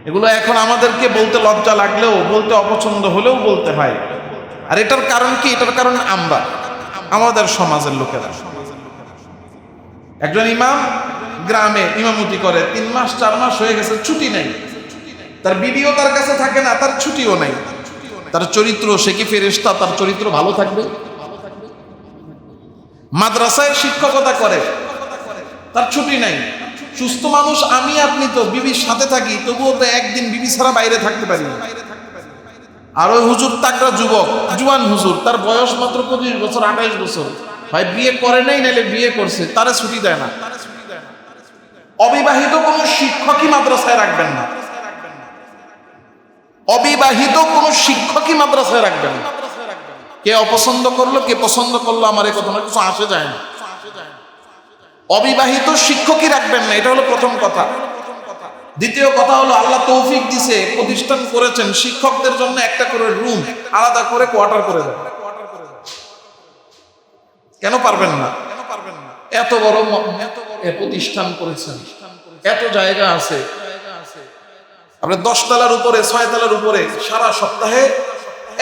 এগুলো এখন আমাদেরকে বলতে লজ্জা লাগলেও, বলতে অপছন্দ হলেও বলতে হয়। আর এটার কারণ কি? এটার কারণ আমরা, আমাদের সমাজের লোকেরা। একজন ইমাম গ্রামে ইমামতি করে, 3 মাস 4 মাস হয়ে গেছে, ছুটি নেই। তার বিবিও তার কাছে থাকে না, তার ছুটিও নাই। তার চরিত্র, সে কি ফেরেশতা? তার চরিত্র ভালো থাকবে? মাদ্রাসায় শিক্ষকতা করে, তার ছুটি নাই। সুস্থ মানুষ আমি আপনি তো বিবির সাথে থাকি, তবুও তো একদিন বিবি ছাড়া বাইরে থাকতে পারি না। আর ওই হুজুর তাকরা যুবক, জুয়ান হুজুর, তার বয়স মাত্র 25 বছর 28 বছর, হয় বিয়ে করে নাই নাহলে বিয়ে করছে, তারে ছুটি দেয় না। অবিবাহিত কোন শিক্ষকই মাদ্রাসায় রাখবেন না, অবিবাহিত কোন শিক্ষকই মাদ্রাসায় রাখবেন না। কে অপছন্দ করলো কে পছন্দ করলো আমার এই কথা কিছু আসে যায় না। অবিবাহিত শিক্ষকই রাখবেন না, এটা হলো প্রথম কথা। দ্বিতীয় কথা হলো, আল্লাহ তৌফিক দিছে, প্রতিষ্ঠান করেছেন, শিক্ষকদের জন্য একটা করে রুম আলাদা করে কোয়ার্টার করে দেন। কেন পারবেন না? এত বড় প্রতিষ্ঠান করেছেন, এত জায়গা আছে, আপনি 10 তলার উপরে 6 তলার উপরে সারা সপ্তাহে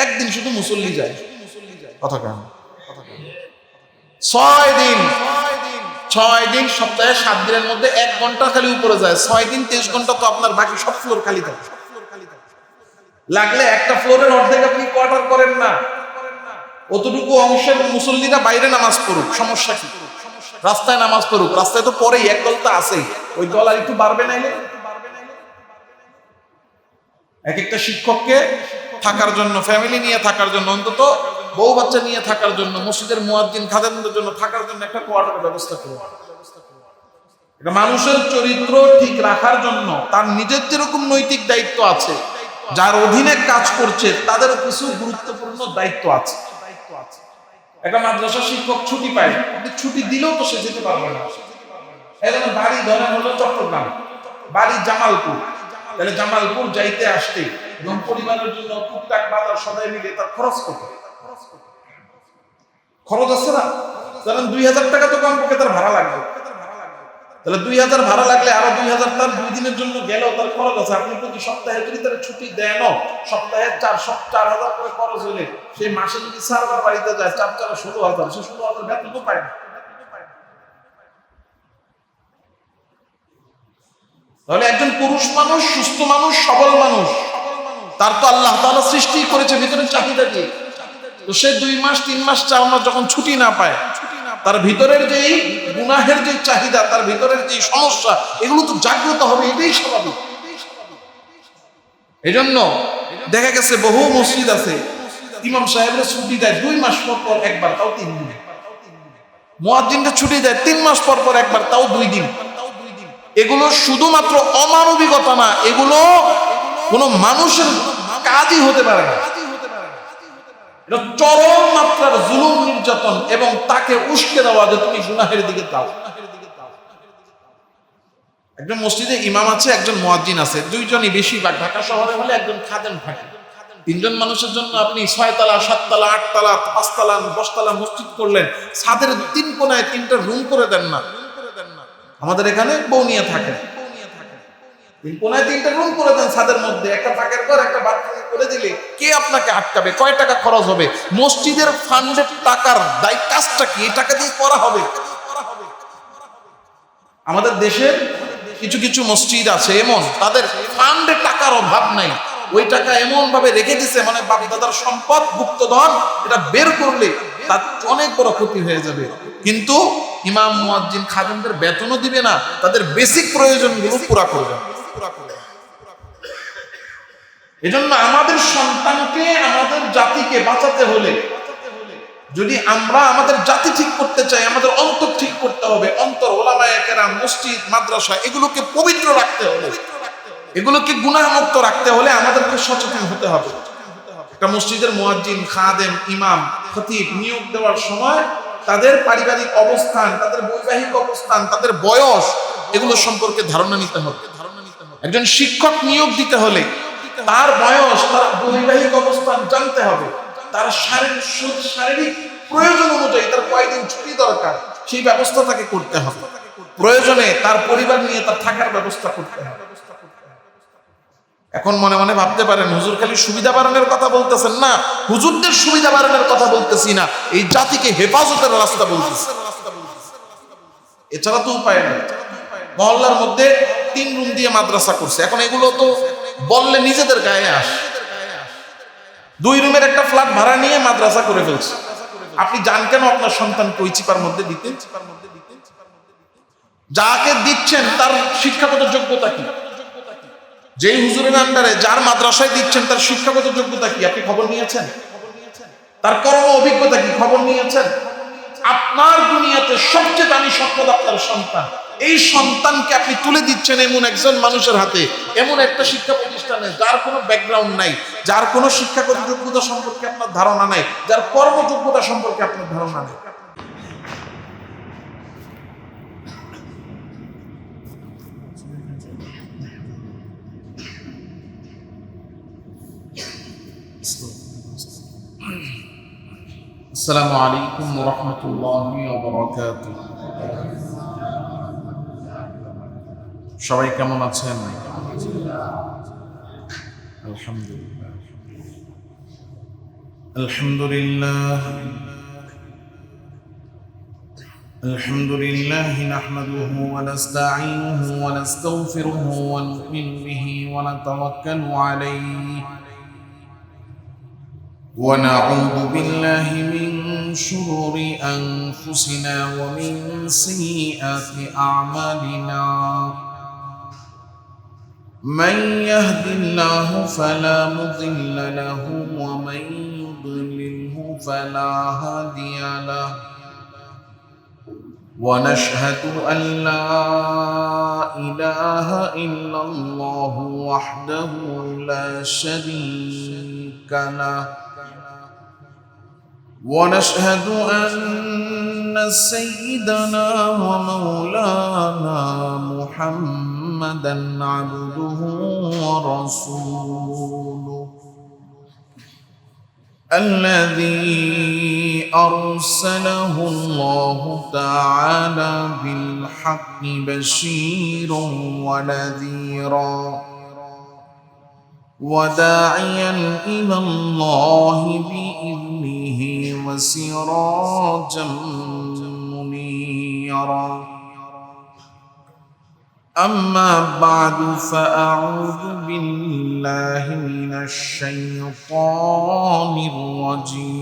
একদিন শুধু মুসল্লি যায়। কথা কেন? 6 দিন সপ্তাহে 7 দিনের মধ্যে 1 ঘন্টা খালি উপরে যায়। 6 দিন 23 ঘন্টা তো আপনার বাকি সব ফ্লোর খালি থাকে। লাগলে একটা ফ্লোরের অর্ধেক আপনি কোয়ার্টার করেন না, অতটুকু অংশের মুসল্লিরা বাইরে নামাজ পড়ুক, সমস্যা কি? রাস্তায় নামাজ পড়ুক, রাস্তায় তো পরেই এক দল তো আছেই, ওই দল আর একটু বাড়বে নাইলে। এক একটা শিক্ষককে থাকার জন্য, ফ্যামিলি নিয়ে থাকার জন্য, অন্তত বউ বাচ্চা নিয়ে থাকার জন্য, মসজিদের মুয়াজ্জিন খাদেমদের জন্য থাকার জন্য একটা কোয়ার্টারের ব্যবস্থা করুন। এটা মানুষের চরিত্র ঠিক রাখার জন্য তার নিজের যেরকম নৈতিক দায়িত্ব আছে, যার অধীনে কাজ করছে তাদের কিছু গুরুত্বপূর্ণ দায়িত্ব আছে। একটা মাদ্রাসা শিক্ষক ছুটি পায়, আপনি ছুটি দিলেও তো সে যেতে পারবে না। এখন বাড়ি ধরে হলো চট্টগ্রাম, বাড়ি জামালপুর, তাহলে জামালপুর যাইতে আসতে এবং পরিবারের জন্য টুকটাক বাজার সদাই মিলে তার খরচ কত? খরচ আছে না? ধরেন 2000 টাকা তো কমপক্ষে তার ভাড়া লাগবে। তাহলে 2000 ভাড়া লাগলে আরো 2000 তার 2 দিনের জন্য গেলেও তার খরচ আছে। আপনি প্রতি সপ্তাহে যদি তার ছুটি দেন, সপ্তাহে 4000 করে খরচ হলে সেই মাসে যদি 4 বার বাড়িতে যায়, 4 4 16,000, সে 16,000 বেতন তো পায় না। তাহলে একজন পুরুষ মানুষ, সুস্থ মানুষ, সবল মানুষ, তার তো আল্লাহ তাআলা সৃষ্টি করেছে ভিতরে চাহিদা দিয়ে। তো সে 2 মাস 3 মাস 4 মাস যখন ছুটি না পায়, তার ভিতরের যেই গুনাহের যে চাহিদা, তার ভিতরের যে সমস্যা, এগুলো তো জাগ্রত হবে, এটাই স্বাভাবিক। এজন্য দেখা গেছে বহু মসজিদ আছে, ইমাম সাহেবরা ছুটি দেয় 2 মাস পর পর একবার, তাও 3 দিন। মুয়াজ্জিনরা ছুটি দেয় 3 মাস পর পর একবার, তাও 2 দিন। এগুলো শুধুমাত্র অমানবিকতা না, এগুলো কোনো মানুষের কাজই হতে পারে না। এটা চরম মাত্রার জুলুম, নির্যাতন এবং তাকে উস্কে দেওয়া যে তুমি গুনাহের দিকে যাও। একজন মসজিদে ইমাম আছে, একজন মুয়াজ্জিন আছে, দুইজনই বেশিরভাগ ঢাকা শহরে হলে একজন খাদেম থাকে। 3 জন মানুষের জন্য আপনি 6 তলা 7 তলা 8 তলা 5 তলা 10 তলা মসজিদ করলেন, ছাদের 3 কোণায় 3টা রুম করে দেন না। আমাদের এখানে বৌনিয়া থাকে, 3 কোণায় 3টা রুম করে দেন, ছাদের মধ্যে একটা পাকের ঘর, একটা বাথরুম করে দিলে কে আপনাকে আটকাবে? কয় টাকা খরচ হবে? মসজিদের ফান্ডের টাকার দায় কাজটা কি? এই টাকা দিয়ে করা হবে। আমাদের দেশের কিছু কিছু মসজিদ আছে এমন, তাদের ফান্ডে টাকার অভাব নাই, ওই টাকা এমন ভাবে রেখে দিছে, মানে বাপ দাদার সম্পদ, গুপ্তধন, এটা বের করলে তার অনেক বড় ক্ষতি হয়ে যাবে। কিন্তু ইমাম মুয়াজ্জিন খাদেমদের বেতনও দিবে না, তাদের বেসিক প্রয়োজনগুলো পুরা করবে। এজন্য আমাদের সন্তানকে, আমাদের জাতিকে বাঁচাতে হলে, যদি আমরা আমাদের জাতি ঠিক করতে চাই, আমাদের অন্তর ঠিক করতে হবে। অন্তর, ওলামায়ে কেরাম, মসজিদ, মাদ্রাসা, এগুলোকে পবিত্র রাখতে হবে, এগুলোকে গুনাহমুক্ত রাখতে হলে আমাদেরকে সচেতন হতে হবে। একটা মসজিদের মুয়াজ্জিন, খাদেম, ইমাম, খতিব নিয়োগ দেওয়ার সময় তাদের পারিবারিক অবস্থান, তাদের বৈবাহিক অবস্থান, তাদের বয়স, এগুলো সম্পর্কে ধারণা নিতে হবে। একজন শিক্ষক নিয়োগ দিতে হলে তার বয়স, তার বৈবাহিক অবস্থান জানতে হবে, তার শারীরিক প্রয়োজন অনুযায়ী তার কয়দিন ছুটি দরকার, সেই ব্যবস্থা তাকে করতে হবে। প্রয়োজনে তার পরিবার নিয়ে তার থাকার ব্যবস্থা করতে হবে। এখন মনে মনে ভাবতে পারেন হুজুর খালি সুবিধা বাড়ানোর কথা বলতেছেন। না, হুজুরদের সুবিধা বাড়ানোর কথা বলতেছি না, এই জাতিকে হেফাজতের রাস্তা বলতেছি, এছাড়া তো উপায় নেই। মহল্লার মধ্যে 3 রুম দিয়ে মাদ্রাসা করছে, এখন এগুলো তো বললে নিজেদের গায়ে আসে। 2 রুমের একটা ফ্ল্যাট ভাড়া নিয়ে মাদ্রাসা করে ফেলছে। আপনি জান কেন আপনার সন্তানকে ওই চিপার মধ্যে দিতে? যাকে দিচ্ছেন তার শিক্ষাগত যোগ্যতা কি? যেই হুজুরের আন্ডারে যার মাদ্রাসায় দিচ্ছেন তার শিক্ষাগত যোগ্যতা কি আপনি খবর নিয়েছেন? তার কর্ম অভিজ্ঞতা কি খবর নিয়েছেন? আপনার দুনিয়াতে সবচেয়ে দামি সম্পদ আপনার সন্তান। এই সন্তানকে আপনি তুলে দিচ্ছেন এমন একজন মানুষের হাতে, এমন একটা শিক্ষা প্রতিষ্ঠানে যার কোনো ব্যাকগ্রাউন্ড নাই, যার কোনো শিক্ষাগত যোগ্যতা সম্পর্কে আপনার ধারণা নাই, যার কর্মযোগ্যতা সম্পর্কে আপনার ধারণা নেই। আসসালামু আলাইকুম ওয়া রাহমাতুল্লাহি ওয়া বারাকাতুহু। সবাই কেমন আছেন? আলহামদুলিল্লাহ। আলহামদুলিল্লাহ আলহামদুলিল্লাহ নাহমাদুহু ওয়া নাস্তাঈনুহু ওয়া নাস্তাগফিরুহু ওয়া নু'মিনু বিহি ওয়া নাতাওয়াক্কালু আলাইহি ونعوذ بالله من شرور أنفسنا ومن سيئات أعمالنا من يهد الله فلا مضل له ومن يضلله فلا هادي له ونشهد أن لا إله إلا الله وحده لا شريك له ونشهد أن سيدنا ومولانا محمدا عبده ورسوله الذي أرسله الله تعالى بالحق بشيرا ونذيرا وداعيا إلى الله بإذنه وسراجا منيرا أما بعد فأعوذ بالله من الشيطان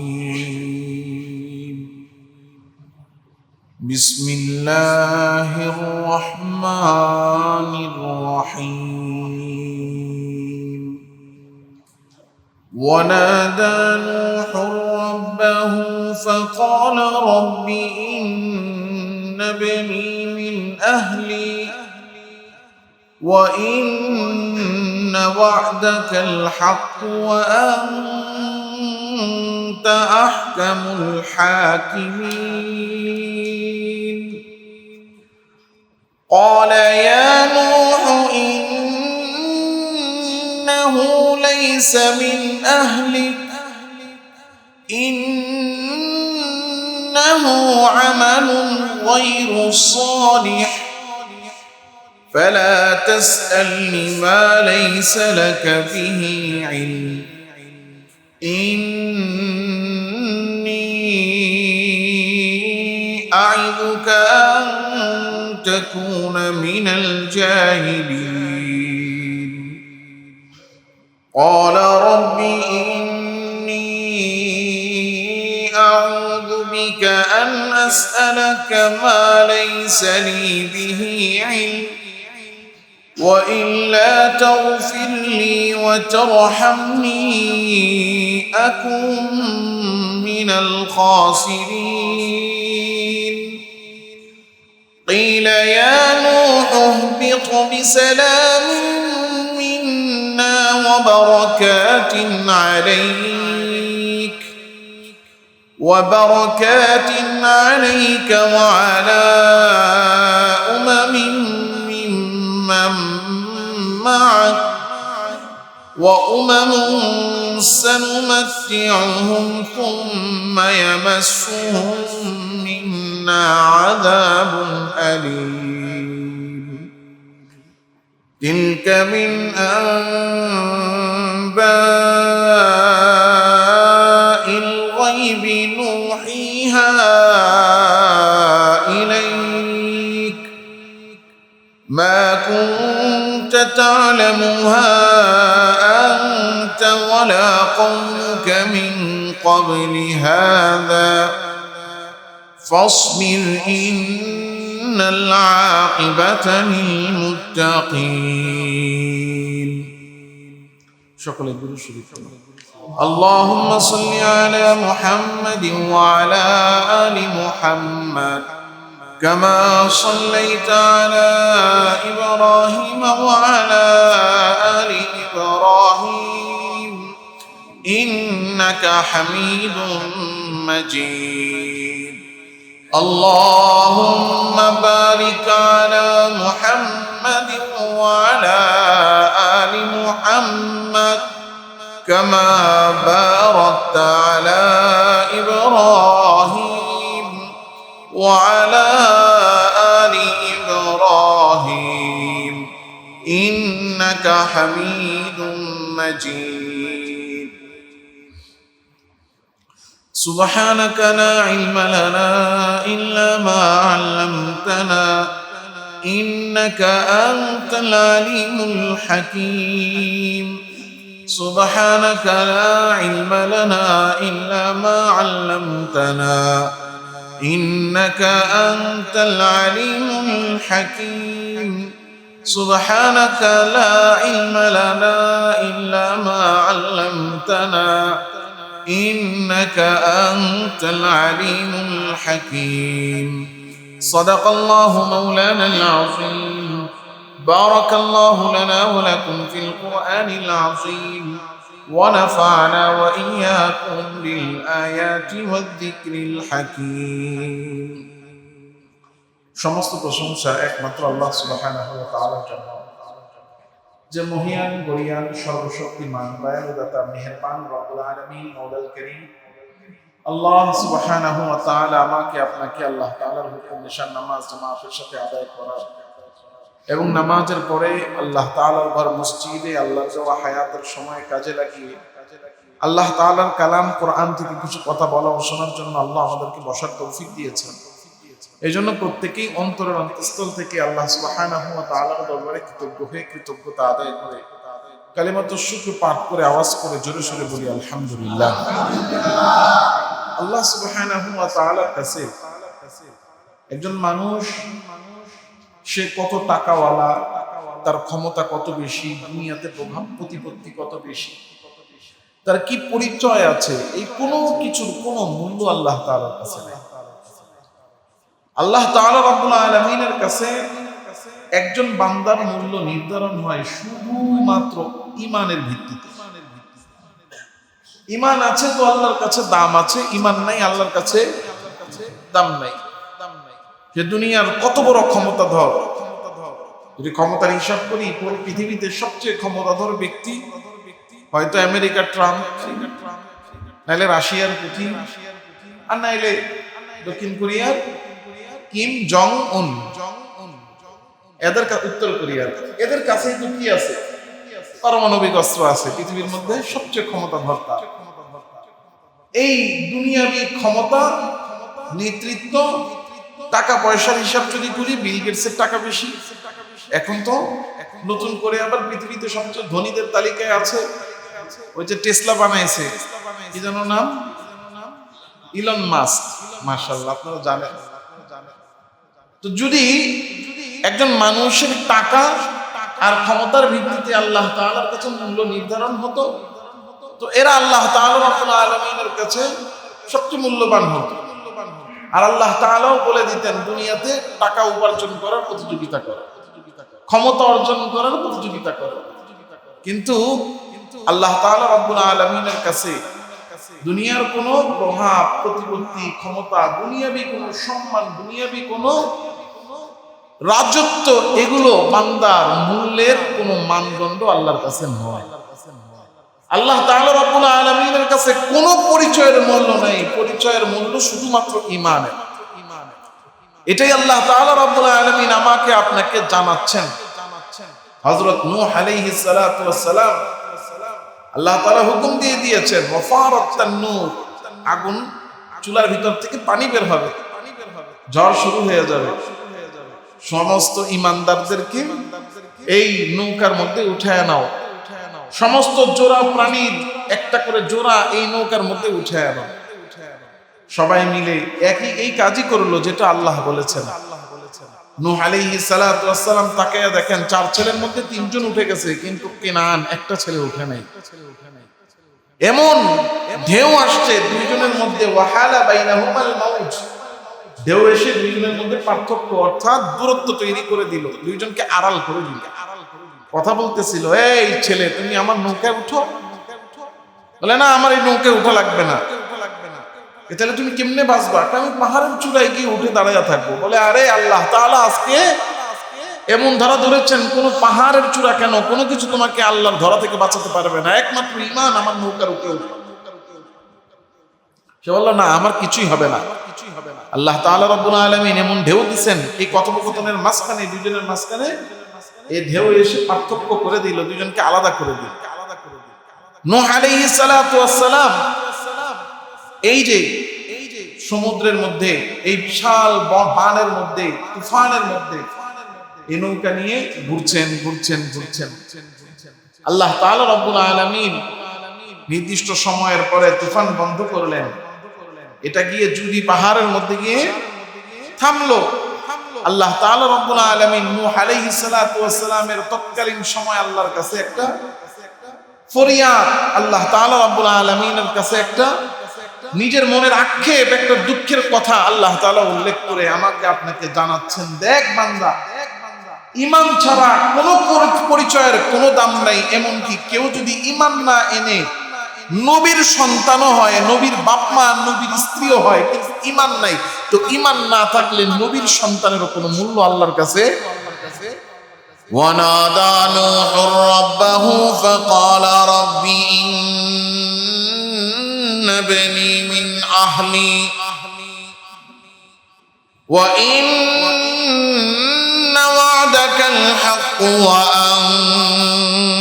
الرجيم بسم الله الرحمن الرحيم ونادى نوح ربه فقال رب إن ابني من أهلي وإن وعدك الحق وأنت أحكم الحاكمين قال يا نوح إنه ليس من أهلك إنه عمل غير صالح فلا تسألني ما ليس لك به علم إني أعظك أن تكون من الجاهلين قال رب إني أعوذ بك أن أسألك ما ليس لي به علم وإلا تغفر لي وترحمني أكن من الخاسرين قيل يا نوح اهبط بسلام منا وبركات عليك وعلى أمم ممن معك وأمم سنمتعهم ثم يمسهم منا عذاب أليم تلك من أنباء تعلمها أنت ولا قومك من قبل هذا فاصبر إن العاقبة للمتقين. شكرا لله. اللهم صل على محمد وعلى آل محمد كما صليت على إبراهيم وعلى آل إبراهيم إنك حميد مجيد. اللهم بارك على محمد وعلى آل محمد كما باركت على إبراهيم وعلى آل إبراهيم إنك حميد مجيد. سبحانك لا علم لنا إلا ما علمتنا إنك أنت العليم الحكيم. سبحانك لا علم لنا إلا ما علمتنا إنك أنت العليم الحكيم. سبحانك لا علم لنا إلا ما علمتنا إنك أنت العليم الحكيم. صدق الله مولانا العظيم. بارك الله لنا ولكم في القرآن العظيم ونفعنا وإياكم بالآيات والذكر الحكيم. সমস্ত প্রশংসা একমাত্র আল্লাহ সুবহানাহু ওয়া তাআলার জন্য, যে মহিয়ান গরিয়ান সর্বশক্তিমান দয়ালুদাতা মেহেরবান রব্বুল আলামিন মাওলাল করিম আল্লাহ সুবহানাহু ওয়া তাআলা আমাকে আপনাকে আল্লাহ তাআলার হুকুম নিশান নামাজ জামাতের সাথে আদায় করার এবং নামাজের পরে আল্লাহ তাআলার ঘর মসজিদে আল্লাহর দেওয়া হায়াতের সময় কাজে লাগিয়ে আল্লাহ তাআলার কালাম কোরআন থেকে কিছু কথা বলা ও শোনার জন্য আল্লাহ আমাদেরকে বসার তৌফিক দিয়েছেন। এই জন্য প্রত্যেকেই অন্তরের অন্তঃস্থল থেকে আল্লাহ সুবহানাহু ওয়া তাআলার দরবারে কৃতজ্ঞ হয়ে কৃতজ্ঞতা আদায় করে কালিমাতুশ শুকর পাঠ করে আওয়াজ করে জোরে সোরে বলি আলহামদুলিল্লাহ। আল্লাহ সুবহানাহু ওয়া তাআলার কাছে একজন মানুষ সে কত টাকাওয়ালা, তার ক্ষমতা কত বেশি, দুনিয়াতে প্রভাব প্রতিপত্তি কত বেশি, তার কি পরিচয় আছে, এই কোনো কিছুর কোনো মূল্য আল্লাহ তাআলার কাছে নেই। আল্লাহ তাআলা রাব্বুল আলামিনের কাছে একজন বান্দার মূল্য নির্ধারণ হয় শুধুমাত্র ঈমানের ভিত্তিতে। ঈমান আছে তো আল্লাহর কাছে দাম আছে, ঈমান নাই আল্লাহর কাছে দাম নাই। যে দুনিয়ার কত বড় ক্ষমতাধর, যদি ক্ষমতার হিসাব করি পৃথিবীতে সবচেয়ে ক্ষমতাধর ব্যক্তি হয়তো আমেরিকার ট্রাম্প, নাইলে রাশিয়ার পুতিন, আর নাইলে দক্ষিণ কোরিয়ার কিম জং উন, এদের উত্তর কোরিয়ার, এদের কাছে তো কি আছে? পারমাণবিক অস্ত্র আছে। পৃথিবীর মধ্যে সবচেয়ে ক্ষমতাধর তার। এই দুনিয়াবি ক্ষমতা, নেতৃত্ব, টাকা পয়সার হিসাব যদি করি বিল গেটসের টাকা বেশি। এখন তো নতুন করে আবার পৃথিবীতে সবচেয়ে ধনীদের তালিকায় আছে ওই যে টেসলা বানাইছে, কি যেন নাম, ইলন মাস্ক। মাশাআল্লাহ, আপনারা জানেন। তো যদি একজন মানুষের টাকা আর ক্ষমতার ভিত্তিতে আল্লাহ তাআলার কাছে মূল্য নির্ধারণ হতো, তো এরা আল্লাহ তাআলা রাব্বুল আলামিনের কাছে সবচেয়ে মূল্যবান হতো। আর আল্লাহ তাআলাও বলে দিতেন দুনিয়াতে টাকা উপার্জন করার প্রতিযোগিতা করো, ক্ষমতা অর্জন করার প্রতিযোগিতা করো। কিন্তু আল্লাহ তাআলা রাব্বুল আলামিনের কাছে দুনিয়ার কোনো প্রভাব প্রতিপত্তি, ক্ষমতা, দুনিয়াবি কোনো সম্মান, দুনিয়াবি কোনো রাজত্ব, এগুলো বান্দার মূল্যের কোনো মানদণ্ড আল্লাহর কাছে নয়। আল্লাহ তাআলা রাব্বুল আলামিনের কাছে কোনো পরিচয়ের মূল্য নাই, পরিচয়ের মূল্য শুধুমাত্র ঈমানের। এটাই আল্লাহ তাআলা রাব্বুল আলামিন আমাকে আপনাকে জানাচ্ছেন। হযরত নূহ আলাইহিস সালাতু ওয়াস সালাম, আল্লাহ তাআলা হুকুম দিয়ে দিয়েছেন ওয়াফারাতান নূর, আগুন চুলার ভিতর থেকে পানি বের হবে, ঝড় শুরু হয়ে যাবে। সমস্ত ঈমানদারদেরকে এই নৌকার মধ্যে উঠায় নাও, সমস্ত জোড়া প্রাণীর একটা করে জোড়া এই নৌকার মধ্যে উঠায় নাও। সবাই মিলে এই কাজই করলো যেটা আল্লাহ বলেছেন। নূহ আলাইহিস সালাতু ওয়াস সালাম তাকায়া দেখেন 4 ছেলের মধ্যে 3 জন উঠে গেছে, কিন্তু কেনান একটা ছেলে উঠে নাই। এমন ঢেউ আসছে দুইজনের মধ্যে, ওয়াহালা বাইনাহুমাল মাউজ, ঢেউ এসে দুইজনের মধ্যে পার্থক্য অর্থাৎ দূরত্ব তৈরি করে দিল, দুইজনকে আড়াল করে দিল। কথা বলতেছিল, এই ছেলে তুমি আমার নৌকায় উঠো। বলে না, আমার এই নৌকায় উঠা লাগবে না। তাহলে তুমি কেমনে বাঁচবা? আমি পাহাড়ের চূড়ায় গিয়ে উঠে দাঁড়াইয়া থাকবো। বলে আরে আল্লাহ তাআলা আজকে এমন ধরা ধরেছেন, কোন পাহাড়ের চূড়া কেন, কোনো কিছু তোমাকে আল্লাহর ধরা থেকে বাঁচাতে পারবে না, একমাত্র ঈমান আমার নৌকার উপরে উঠে। সে বলল না, আমার কিছুই হবে না। আল্লাহ তাআলা রব্বুল আলামিন এমন ঢেউ দিচ্ছেন এই কথোপকথনের মাঝখানে, দুইজনের মাঝখানে এই ঢেউ এসে পার্থক্য করে দিল, দুইজনকে আলাদা করে দিল। নূহ আলাইহিস সালাতু ওয়াস সালাম এই যে সমুদ্রের মধ্যে, এই বিশাল বানের মধ্যে, তুফানের মধ্যে এই নৌকা নিয়ে ঘুরছেন। আল্লাহ তাআলা রব্বুল আলামিন নির্দিষ্ট সময়ের পরে তুফান বন্ধ করলেন। এটা গিয়ে জুদি পাহাড়ের মধ্যে গিয়ে থামলো। আল্লাহ তাআলা রব্বুল আলামিন নূহ আলাইহিস সালাতু ওয়াস সালামের তৎকালীন সময় আল্লাহর কাছে একটা ফরিয়াদ, আল্লাহ তাআলা রব্বুল আলামিনের কাছে একটা নিজের মনের আক্ষেপ, একটা দুঃখের কথা আল্লাহ তাআলা উল্লেখ করে আমাকে আপনাকে জানাচ্ছেন, দেখ বান্দা, ঈমান ছাড়া কোনো পরিচয়ের কোনো দাম নাই। এমনকি কেউ যদি ঈমান না এনে নবীর সন্তানও হয়, নবীর বাপ মা, নবীর স্ত্রীও হয়, কিন্তু ঈমান নাই, তো ঈমান না থাকলে নবীর সন্তানেরও কোনো মূল্য আল্লাহর কাছে। ونادى نوح ربه فقال رب إن ابني من أهلي وإن وعدك الحق وأنت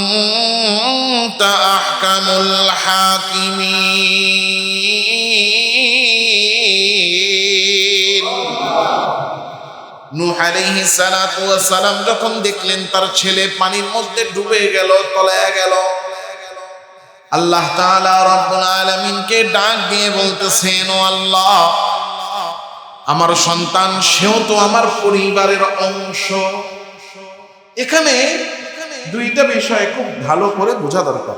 أحكم الحاكمين। নূহ আলাইহিস সালাতু ওয়াস সালাম যখন দেখলেন তার ছেলে পানির মধ্যে ডুবে গেল, তলায়া গেল, আল্লাহ তাআলা রব্বুল আলামিনকে ডাক দিয়ে বলতেছেন, ও আল্লাহ, আমার সন্তান সেও তো আমার পরিবারের অংশ। এখানে দুইটা বিষয় খুব ভালো করে বোঝা দরকার।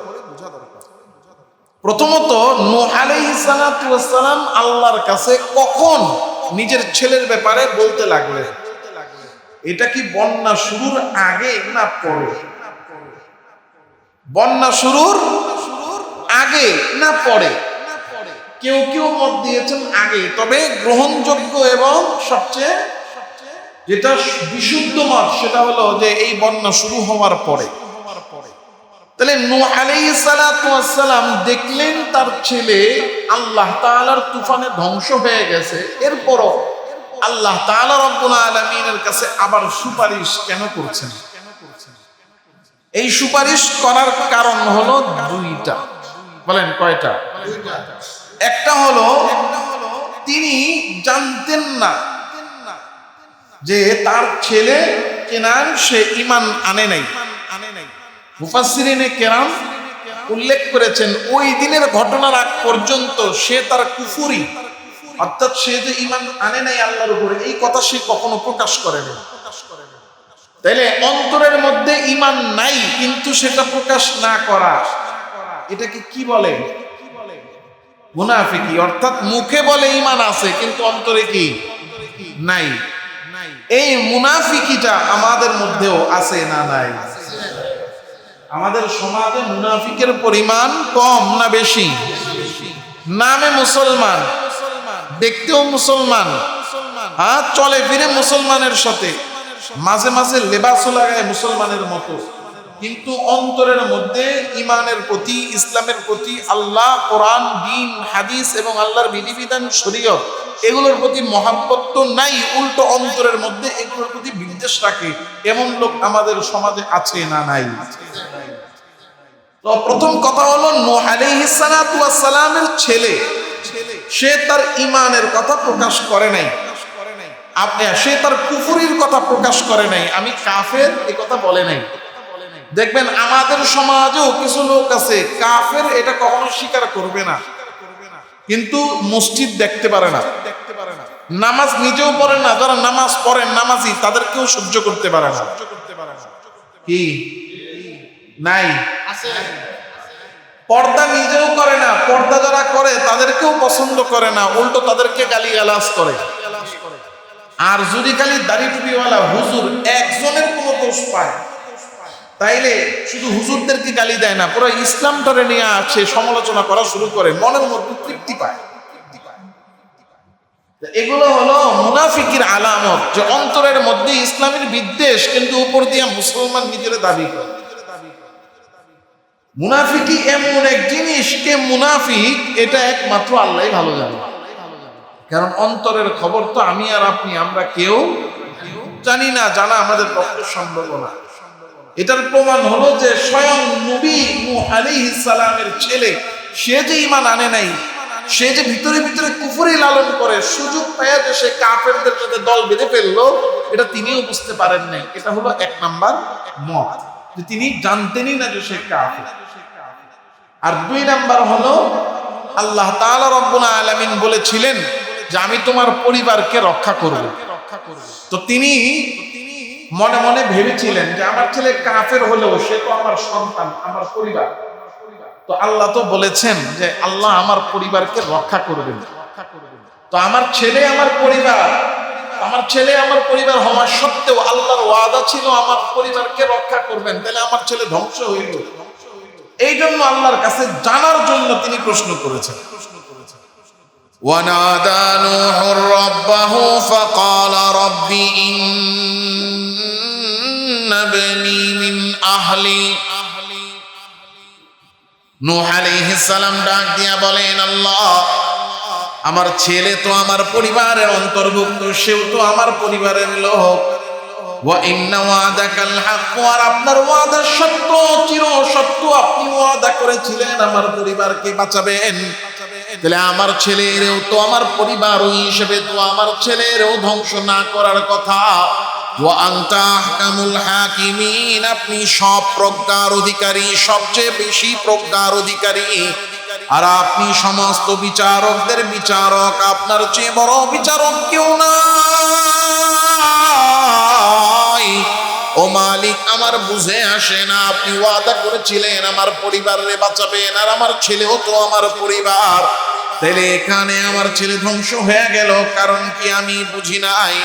প্রথমত, নূহ আলাইহিস সালাতু ওয়াস সালাম আল্লাহর কাছে কখন নিজের ছেলের ব্যাপারে বলতে লাগলেন? এটা কি বন্যা শুরুর আগে না পরে? বন্যা শুরুর আগে না পরে? কেউ কেউ মত দিয়েছেন আগে, তবে গ্রহণযোগ্য এবং সবচেয়ে যেটা বিশুদ্ধ মত সেটা হলো যে এই বন্যা শুরু হওয়ার পরে। তাহলে নূহ আলাইহিস সালাতু ওয়াস সালাম দেখলেন তার ছেলে আল্লাহ তাআলার তুফানে ধ্বংস হয়ে গেছে, এরপরও আল্লাহ তাআলা রব্বুল আলামিনের কাছে আবার সুপারিশ কেন করছেন? এই সুপারিশ করার কারণ হলো দুইটা। বলেন কয়টা? একটা হলো তিনি জানতেন না যে তার ছেলে কেনান সে ঈমান আনে নাই। মুফাসসিরিনে কেরাম উল্লেখ করেছেন ওই দিনের ঘটনার আগ পর্যন্ত সে তার কুফরি, অর্থাৎ সে যে ঈমান আনে নাই আল্লাহর উপরে, এই কথা সে কখনো প্রকাশ করে না। তাইলে অন্তরের মধ্যে ঈমান নাই কিন্তু সেটা প্রকাশ না করা, এটাকে কি বলে? মুনাফিকি। অর্থাৎ মুখে বলে ঈমান আছে কিন্তু অন্তরে কি নাই। এই মুনাফিকিটা আমাদের মধ্যেও আছে না নাই? আমাদের সমাজে মুনাফিকের পরিমাণ কম না বেশি? নামে মুসলমান, দেখতেও মুসলমান, হ্যাঁ চলে ফিরে মুসলমানের সাথে, মাঝে মাঝে লেবাসও লাগায় মুসলমানের মতো, কিন্তু অন্তরের মধ্যে ঈমানের প্রতি, ইসলামের প্রতি, আল্লাহ, কোরআন, দ্বীন, হাদিস এবং আল্লাহর বিধিবিধান, শরীয়ত এগুলোর প্রতি মহাব্বত তো নাই, উল্টো অন্তরের মধ্যে এগুলোর প্রতি বিদ্বেষ রাখে। এমন লোক আমাদের সমাজে আছে না নাই? তো প্রথম কথা হলো নূহ আলাইহিস সালাতু ওয়াস সালামের ছেলে, সে তার ঈমানের কথা প্রকাশ করে নাই। সে তার কুফরির কথা প্রকাশ করে নাই, আমি কাফের এই কথা বলে নাই। দেখবেন আমাদের সমাজেও কিছু লোক আছে কাফের এটা কখনো স্বীকার করবে না, কিন্তু মসজিদ দেখতে পারে না, নামাজ নিজেও পড়ে না, যারা নামাজ পড়েন নামাজি তাদেরকেও সহ্য করতে পারে না। কি নাই? পর্দা নিজেও করে না, পর্দা যারা করে তাদেরকেও পছন্দ করে না, উল্টো তাদেরকে গালিগালাজ করে। আর যদি খালি দাড়ি টুপিওয়ালা হুজুর একজনের কোনো দোষ পায়, তাইলে শুধু হুজুরদেরকে গালি দেয় না, পুরো ইসলামটারে নিয়ে আসে সমালোচনা করা শুরু করে, মনের মধ্যে তৃপ্তি পায়। এগুলো হলো মুনাফিকের আলামত, যে অন্তরের মধ্যে ইসলামের বিদ্বেষ কিন্তু উপর দিয়ে মুসলমান নিজের দাবি করে। মুনাফিকি এমন এক জিনিস, কে মুনাফিক এটা একমাত্র আল্লাহই ভালো জানে, কারণ অন্তরের খবর তো আমি আর আপনি আমরা কেউ জানি না, জানা আমাদের পক্ষে সম্ভব না। এটার প্রমাণ হলো যে স্বয়ং নবী নূহ আলাইহিস সালামের ছেলে, সে যে ঈমান আনে নাই, সে যে ভিতরে ভিতরে কুফরি লালন করে, সুযোগ পায় যে সে কাফেরদের সাথে দল বেঁধে ফেললো, এটা তিনিও বুঝতে পারেন নাই। এটা হলো এক নাম্বার মত, যে তিনি জানতেনই না যে সে কাফের। আর দুই নাম্বার হলো আল্লাহ তাআলা রব্বুল আলামিন বলেছিলেন যে আমি তোমার পরিবারকে রক্ষা করব। তো তিনি মনে মনে ভেবেছিলেন যে আমার ছেলে কাফের হলেও সে তো আমার সন্তান, আমার পরিবার। তো আল্লাহ তো বলেছেন যে আল্লাহ আমার পরিবারকে রক্ষা করবেন। তো আমার ছেলে আমার পরিবার হওয়া সত্ত্বেও আল্লাহর ওয়াদা ছিল আমার পরিবারকে রক্ষা করবেন, তাহলে আমার ছেলে ধ্বংস হইল। এই জন্য আল্লাহর কাছে জানার জন্য তিনি প্রশ্ন করেছেন। ونادى نوح ربه فقال رب إن ابني من أهلي। নূহ আলাইহিস সালাম ডাক দিয়া বলেন, আল্লাহ আমার ছেলে তো আমার পরিবারের অন্তর্ভুক্ত, সেও তো আমার পরিবারের লোক। ওয়া ইন্না ওয়াদাকাল হক, আর আপনার ওয়াদা সত্য, চির সত্য। আপনি ওয়াদা করেছিলেন আমার পরিবারকে বাঁচাবেন, তাহলে আমার ছেলেরও তো আমার পরিবার, ওই হিসেবে তো আমার ছেলেরও ধ্বংস না করার কথা। ওয়া আনতা আহকামুল হাকিমিন, আপনি সব প্রজ্ঞার অধিকারী, সবচেয়ে বেশি প্রজ্ঞার অধিকারী, আর আপনি সমস্ত বিচারকদের বিচারক, আপনার চেয়ে বড় বিচারক কেউ নাই। ও মালিক, আমার বুঝে আসে না, আপনি ওয়াদা করেছিলেন আমার পরিবারে বাঁচাবেন, আর আমার ছেলেও তো আমার পরিবার, তাহলে এখানে আমার ছেলে ধ্বংস হয়ে গেল, কারণ কি আমি বুঝি নাই।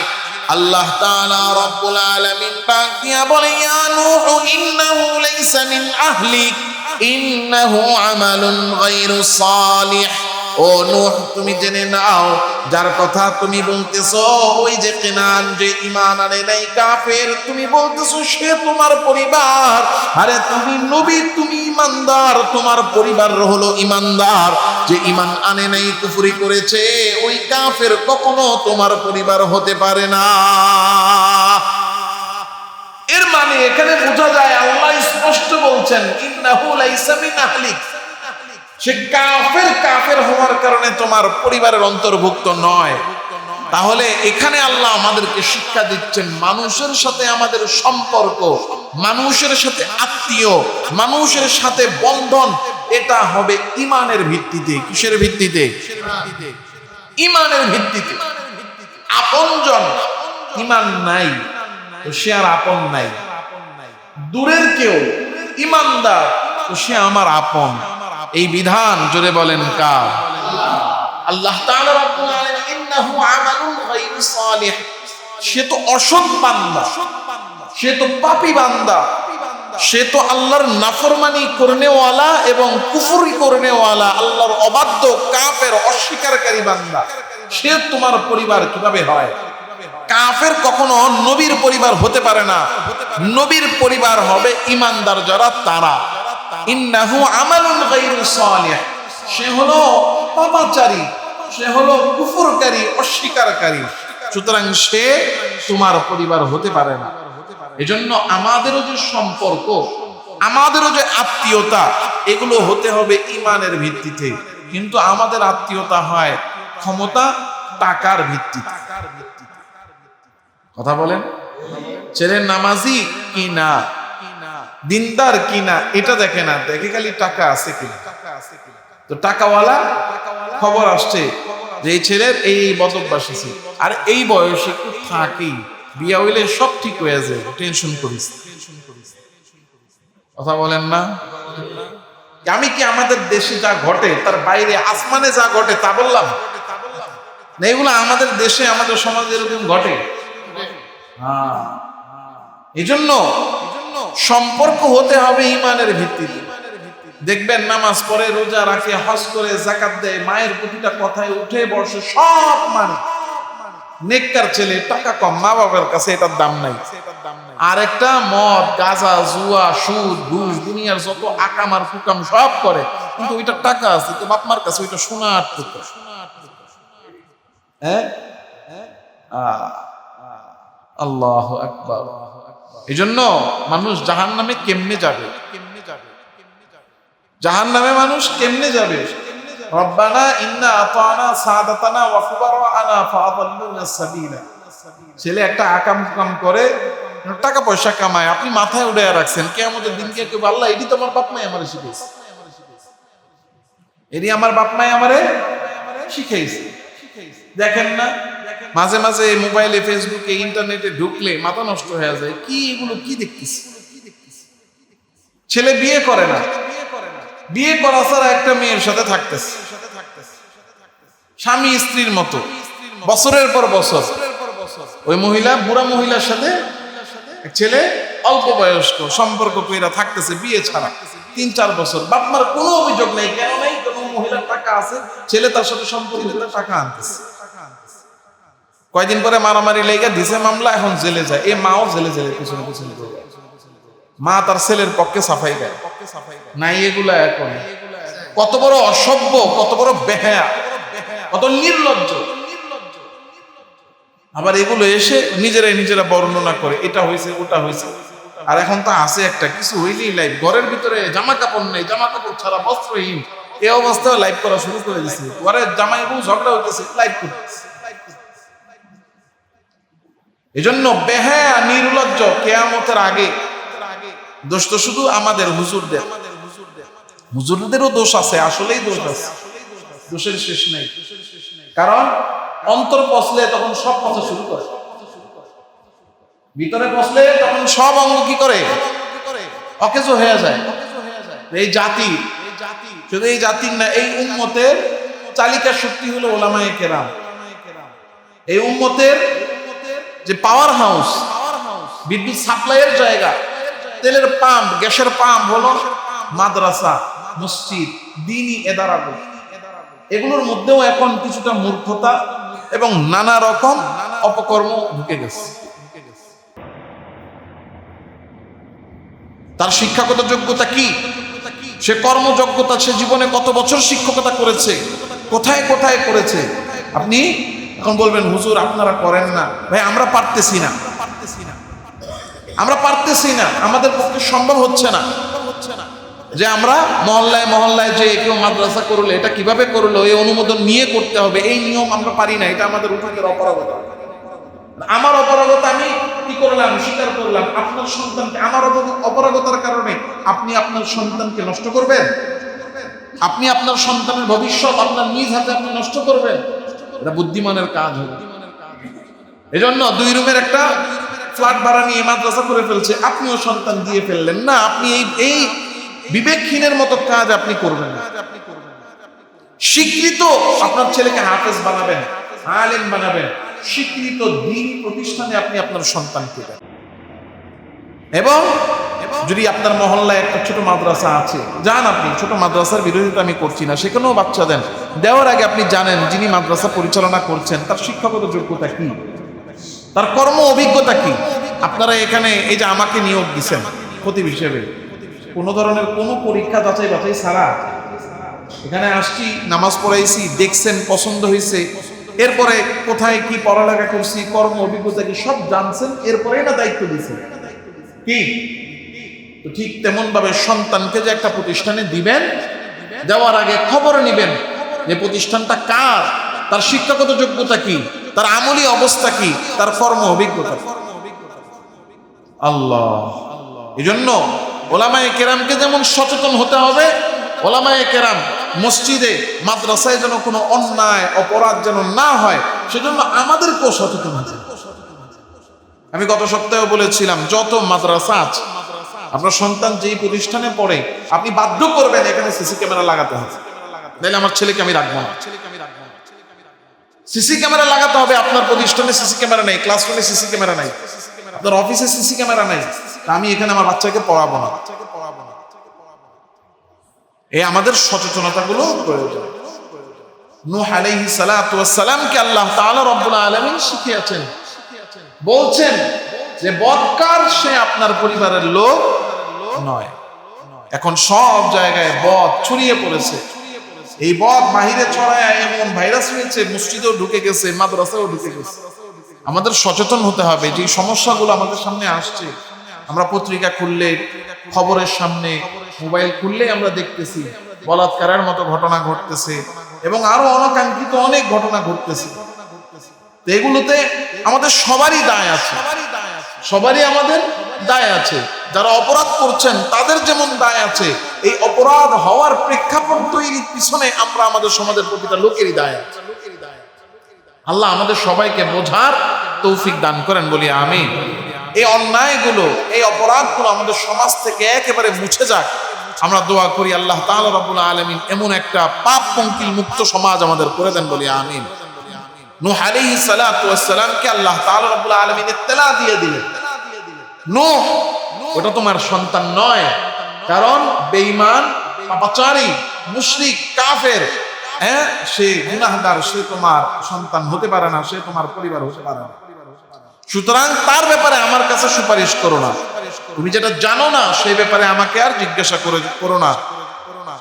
আল্লাহ তাআলা রব্বুল আলামিন পাক দিয়া বলে, ইয়া নূহ ইন্নাহু লাইসা মিন আহলিক ইন্নাহু আমালুন গায়রু সালিহ। ও নূহ, তুমি জেনে নাও, যার কথা তুমি বলতেছো, ওই যে কেনান, যে ঈমান আনে নাই, কাফের, তুমি বলতেছো সে তোমার পরিবার। আরে তুমি নবী, তুমি ঈমানদার, তোমার পরিবার হলো ঈমানদার। যে ঈমান আনে নাই, কুফরি করেছে, ওই কাফের কখনো তোমার পরিবার হতে পারে না। এর মানে এখানে বোঝা যায় আল্লাহ স্পষ্ট বলছেন ইন্নাহু লাইসা মিন আহলিক, সে কাফের হওয়ার কারণে তোমার পরিবারের অন্তর্ভুক্ত নয়। তাহলে এখানে আল্লাহ আমাদেরকে শিক্ষা দিচ্ছেন, মানুষের সাথে আমাদের সম্পর্ক, মানুষের সাথে আত্মীয়, মানুষের সাথে বন্ধন, এটা হবে ঈমানের ভিত্তিতে। কিসের ভিত্তিতে? ঈমানের ভিত্তিতে। আপনজন ঈমান নাই তো সে আর আপন নাই। দূরের কেউ ঈমানদার তো সে আমার আপন। এই বিধান জোরে বলেন কার? আল্লাহ তাআলা রাব্বুল আলামিন, ইন্নাহু আমালুন গায়রু সালিহ, সে তো অসৎ বান্দা, সে তো পাপী বান্দা, সে তো আল্লাহর নাফরমানি করনেওয়ালা এবং কুফরি করনেওয়ালা, আল্লাহর অবাধ্য, কাফের, অস্বীকারী বান্দা। সে তোমার পরিবার কিভাবে হয়? কাফের কখনো নবীর পরিবার হতে পারে না। নবীর পরিবার হবে ঈমানদার যারা, তারা। ইন্নাহু আমালুন গায়রু সালিহ, সে হলো পাপাচারী, সে হলো কুফরকারী, অস্বীকারী, সুতরাং সে তোমার পরিবার হতে পারে না। এজন্য আমাদেরও যে সম্পর্ক, আমাদেরও যে আত্মীয়তা, এগুলো হতে হবে ঈমানের ভিত্তিতে। কিন্তু আমাদের আত্মীয়তা হয় ক্ষমতা, টাকার ভিত্তিতে। কথা বলেন, ছেলে নামাজি কি না, দিনদার কি না, এটা দেখে না, দেখে খালি টাকা আছে কিনা। তো টাকাওয়ালা খবর আসছে যে এই ছেলের এই বদভ্যাস আছে, আর এই বয়সে একটু থাকি, বিয়া হইলে সব ঠিক হয়ে যায়, টেনশন করিস। কথা বলেন না? আমি কি আমাদের দেশে যা ঘটে তার বাইরে আসমানে যা ঘটে তা বললাম না? এগুলো আমাদের দেশে, আমাদের সমাজে এরকম ঘটে। এই জন্য সম্পর্ক হতে হবে ইমানের ভিত্তিতে। দেখবেন নামাজ পড়ে, রোজা রাখে, হজ করে, যাকাত দেয়, মায়ের প্রতিটা কথায় উঠে বসে, সব মানে নেককার ছেলে, টাকা কম, মা বাবার কাছে এটার দাম নাই। আর একটা মদ, গাঁজা, জুয়া, সুদ, ঘুষ, দুনিয়ার যত আকাম আর কুকাম সব করে, কিন্তু ওইটা টাকা আছে তো বাপ মার কাছে, ওইটা সোনার টুকরা। হ্যাঁ, আল্লাহু আকবার। এই জন্য মানুষ জাহান্নামে কেমনে যাবে? জাহান্নামে মানুষ কেমনে যাবে? রব্বানা ইন্না আতানা সাদাতানা ওয়া কুবারানা ফাআদাল্লুনা সাবিলা। ছেলে একটা আকাম কুকাম করে, টাকা পয়সা কামায়, আপনি মাথায় উড়ে রাখছেন, কিয়ামতের দিন গিয়ে কেউ আল্লাহ এটি তোমার বাপ মাই আমারে শিখাইছে, এটি আমার বাপ মাই আমারে শিখাইছে। দেখেন না, মাঝে মাঝে মোবাইলে, ফেসবুকে, ইন্টারনেটে ঢুকলে মাথা নষ্ট হয়ে যায়, কি এগুলো কি দেখতেছি। ছেলে বিয়ে করে না, বিয়ে করা ছাড়া একটা মেয়ের সাথে থাকতেছে, স্বামী স্ত্রীর মতো, বছরের পর বছর ওই মহিলা, বুড়া মহিলার সাথে ছেলে অল্প বয়স্ক সম্পর্ক কইরা থাকতেছে বিয়ে ছাড়া 3-4 বছর। বাপ মার কোনো অভিযোগ নেই, কেন নাই? কোনো মহিলার টাকা আছে, ছেলে তার সাথে সম্পর্ক করে টাকা আনতেছে। কয়দিন পরে মারামারি লেগে দিছে মামলা, এখন জেলে যায়। এই মাও জেলে পিছনে পিছনে করে, মা তার ছেলের পক্ষে সাফাই দেয় নাই। এগুলা এখন কত বড় অসভ্য, কত বড় বেহায়া, কত নির্লজ্জ। আবার এগুলো এসে নিজেরা বর্ণনা করে, এটা হয়েছে, ওটা হয়েছে। আর এখন তো আছে একটা কিছু হইলেই লাইভ, ঘরের ভিতরে জামা কাপড় নেই, জামা কাপড় ছাড়া বস্ত্রহীন, এই অবস্থায় লাইভ করা শুরু করে দিচ্ছে। ঘরে জামাই বউ ঝগড়া হইতেছে, লাইভ করতেছে। এজন্য বেহায়া, নির্লজ্জ, কিয়ামতের আগে দোষ তো শুধু আমাদের হুজুরদের, হুজুরদেরও দোষ আছে, আসলেই দোষ আছে, দোষের শেষ নেই। কারণ অন্তর পচলে তখন সব কথা শুরু করে, ভিতরে পচলে তখন সব অঙ্গ কি করে, অকেজো হয়ে যায়। এই জাতি, শুধু এই জাতির না, এই উম্মতের চালিকা শক্তি হলো ওলামায়ে কেরাম। এই উম্মতের যে পাওয়ার হাউস, বিদ্যুৎ সাপ্লাইয়ের জায়গা, তেলের পাম্প, গ্যাসের পাম্প হলো মাদ্রাসা, মসজিদ, দ্বীনি এদারাগুলো। এগুলোর মধ্যেও এখন কিছুটা মূর্খতা এবং নানা রকম অপকর্ম ঢুকে গেছে। তার শিক্ষাগত যোগ্যতা কি, সে কর্মযোগ্যতা, সে জীবনে কত বছর শিক্ষকতা করেছে, কোথায় কোথায় করেছে। আপনি এখন বলবেন হুজুর আপনারা করেন না। ভাই আমরা পারতেছি না, আমরা পারতেছি না, আমাদের পক্ষে সম্ভব হচ্ছে না যে আমরা মহল্লায় মহল্লায় যে কেউ মাদ্রাসা করলে এটা কিভাবে করলো, এই অনুমোদন নিয়ে করতে হবে, এই নিয়ম আমরা পারি না। এটা আমাদের উঠানের অপারগতা। আমার অপারগতা আমি কি করলাম, স্বীকার করলাম। আপনার সন্তানকে, আমার অপারগতার কারণে আপনি আপনার সন্তানকে নষ্ট করবেন? আপনি আপনার সন্তানের ভবিষ্যৎ আপনার নিজ হাতে আপনি নষ্ট করবেন? এটা বুদ্ধিমানের কাজ হবে। এজন্য 2 রুমের একটা ফ্ল্যাট ভাড়া নিয়ে মাদ্রাসা করে ফেলছে, আপনিও সন্তান দিয়ে ফেললেন না। আপনি এই বিবেকহীনের মতো কাজ আপনি করবেন না। স্বীকৃত আপনার ছেলেকে হাফেজ বানাবেন, আলেম বানাবেন, স্বীকৃত দ্বীনি প্রতিষ্ঠানে আপনি আপনার সন্তানকে দেন। এবং যদি আপনার মহল্লায় একটা ছোট মাদ্রাসা আছে, যান, আপনি ছোট মাদ্রাসার বিরোধিতা আমি করছি না, সেখানেও বাচ্চা দেন। দেওয়ার আগে আপনি জানেন যিনি মাদ্রাসা পরিচালনা করছেন তার শিক্ষাগত যোগ্যতা কি, তার কর্ম অভিজ্ঞতা কি। আপনারা এখানে এই যে আমাকে নিয়োগ দিচ্ছেন খতিব হিসেবে, কোনো ধরনের কোনো পরীক্ষা যাচাই বাছাই ছাড়া এখানে আসছি, নামাজ পড়াইছি, দেখছেন, পছন্দ হয়েছে, এরপরে কোথায় কি পড়ালেখা করছি, কর্ম অভিজ্ঞতা কি সব জানছেন, এরপরে না দায়িত্ব দিচ্ছেন কি। তো ঠিক তেমন ভাবে সন্তানকে যে একটা প্রতিষ্ঠানে দিবেন, দেওয়ার আগে খবর নিবেন যে প্রতিষ্ঠানটা কার, তার শিক্ষাগত যোগ্যতা কি, তার আমলী অবস্থা কি, তার কর্ম অভিজ্ঞতা। আল্লাহ, এজন্য ওলামায়ে কেরামকে যেমন সচেতন হতে হবে, ওলামায়ে কেরাম মসজিদে মাদ্রাসায় যেন কোনো অন্যায় অপরাধ যেন না হয়, সেজন্য আমাদেরকেও সচেতন হতে হবে। আমি গত সপ্তাহে বলেছিলাম, যত মাদ্রাসা আছে, আপনার সন্তান যেই প্রতিষ্ঠানে পড়ে আপনি বাধ্য করবেন এখানে সিসি ক্যামেরা লাগাতে হবে, নাহলে আমার ছেলেকে আমি রাখবো না। সিসি ক্যামেরা লাগাতে হবে। আপনার প্রতিষ্ঠানে সিসি ক্যামেরা নেই, ক্লাসরুমে সিসি ক্যামেরা নাই, আপনার অফিসে সিসি ক্যামেরা নাই, আমি এখানে আমার বাচ্চাকে পড়াবো না। এই আমাদের সচেতনতাগুলো প্রয়োজন। নূহ আলাইহিস সালাতু ওয়াস সালামকে আল্লাহ তাআলা রব্বুল আলামিন শিখিয়েছেন, বলছেন যে বদকার সে আপনার পরিবারের লোক নয়। এখন সব জায়গায় বদ ছড়িয়ে পড়েছে, এই বদ বাহিরে ছড়ায় এমন ভাইরাস হয়েছে, মসজিদেও ঢুকে গেছে, মাদ্রাসাও ঢুকে গেছে। আমাদের সচেতন হতে হবে। যে সমস্যাগুলো আমাদের সামনে আসছে, আমরা পত্রিকা খুললে, খবরের সামনে, মোবাইল খুললে আমরা দেখতেছি বলাৎকারের মতো ঘটনা ঘটতেছে এবং আরো অনাকাঙ্ক্ষিত অনেক ঘটনা ঘটতেছে। এগুলোতে আমাদের সবারই দায় আছে, সবারই আমাদের দায় আছে। যারা অপরাধ করছেন তাদের যেমন দায় আছে, এই অপরাধ হওয়ার প্রেক্ষাপট তৈরির পিছনে আমরা আমাদের সমাজের প্রতিটা লোকেরই দায় আছে। আল্লাহ আমাদের সবাইকে বোঝার তৌফিক দান করেন, বলি আমিন। এই অন্যায়গুলো, এই অপরাধগুলো আমাদের সমাজ থেকে একেবারে মুছে যাক, আমরা দোয়া করি আল্লাহ তাআলা রব্বুল আলামিন এমন একটা পাপ পঙ্কিল মুক্ত সমাজ আমাদের করে দেন, বলি আমিন। নূহ আলাইহিস সালাতু ওয়াস সালামকে আল্লাহ তাআলা রব্বুল আলামিন ইত্তলা দিয়ে দিলেন, নূহ ওটা তোমার সন্তান নয়, কারণ বেঈমান, পাপাচারী, মুশরিক, কাফের, সে গুনাহগার, সে তোমার সন্তান হতে পারে না, সে তোমার পরিবার হতে পারে না। সুতরাং তার ব্যাপারে আমার কাছে সুপারিশ করো না, তুমি যেটা জানো না সেই ব্যাপারে আমাকে আর জিজ্ঞাসা করো না।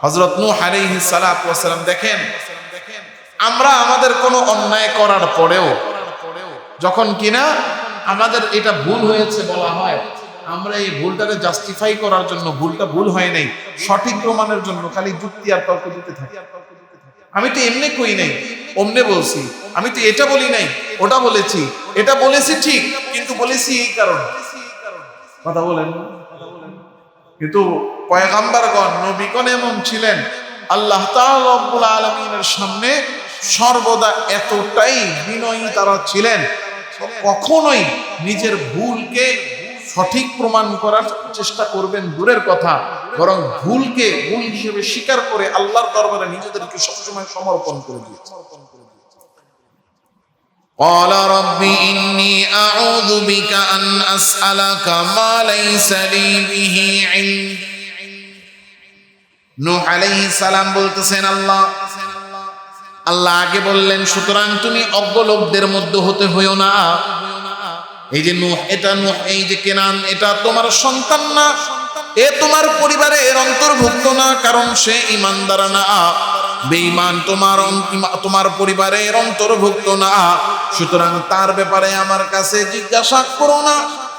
হযরত নূহ আলাইহিস সালাতু ওয়াস সালাম, দেখেন আমরা আমাদের কোনো অন্যায় করার পরেও যখন কিনা আমাদের এটা ভুল হয়েছে বলা হয়, আমরা এই ভুলটাকে জাস্টিফাই করার জন্য, ভুলটা ভুল হয় নাই সঠিক প্রমাণের জন্য খালি যুক্তি আর তর্ক দিতে থাকি। আমি তো এমনি কই নাই, অমনে বলছি, আমি তো এটা বলি নাই, ওটা বলেছি, এটা বলেছি ঠিক, কিন্তু বলেছি এই কারণে। কথা বলেন। কিন্তু পয়গম্বরগণ, নবীগণ এমন ছিলেন, আল্লাহ তাআলা রব্বুল আলামিনের সামনে সর্বদা এতটাই বিনয়ী তারা ছিলেন, কখনোই নিজের ভুলকে সঠিক প্রমাণ করার চেষ্টা করবেন দূরের কথা, বরং ভুলকে ভুল হিসেবে স্বীকার করে আল্লাহর দরবারে নিজেদেরকে সবসময় সমর্পণ করে দিয়েছে। قال رب إني أعوذ بك أن أسألك ما ليس لي به علم। নূহ আলাইহিস সালাম বলতেছেন, আল্লাহ আগে বললেন, সুতরাং তুমি অজ্ঞ লোকদের মধ্যে হতে হইও না। এই যে নূহ, এটা নূহ, এই যে কেনান, এটা তোমার সন্তান না, এ তোমার পরিবারে এর অন্তর্ভুক্ত না, কারণ সে ঈমানদার না, বেঈমান তোমার পরিবারের অন্তর্ভুক্ত না। সুতরাং তার ব্যাপারে আমার কাছে জিজ্ঞাসা করো না,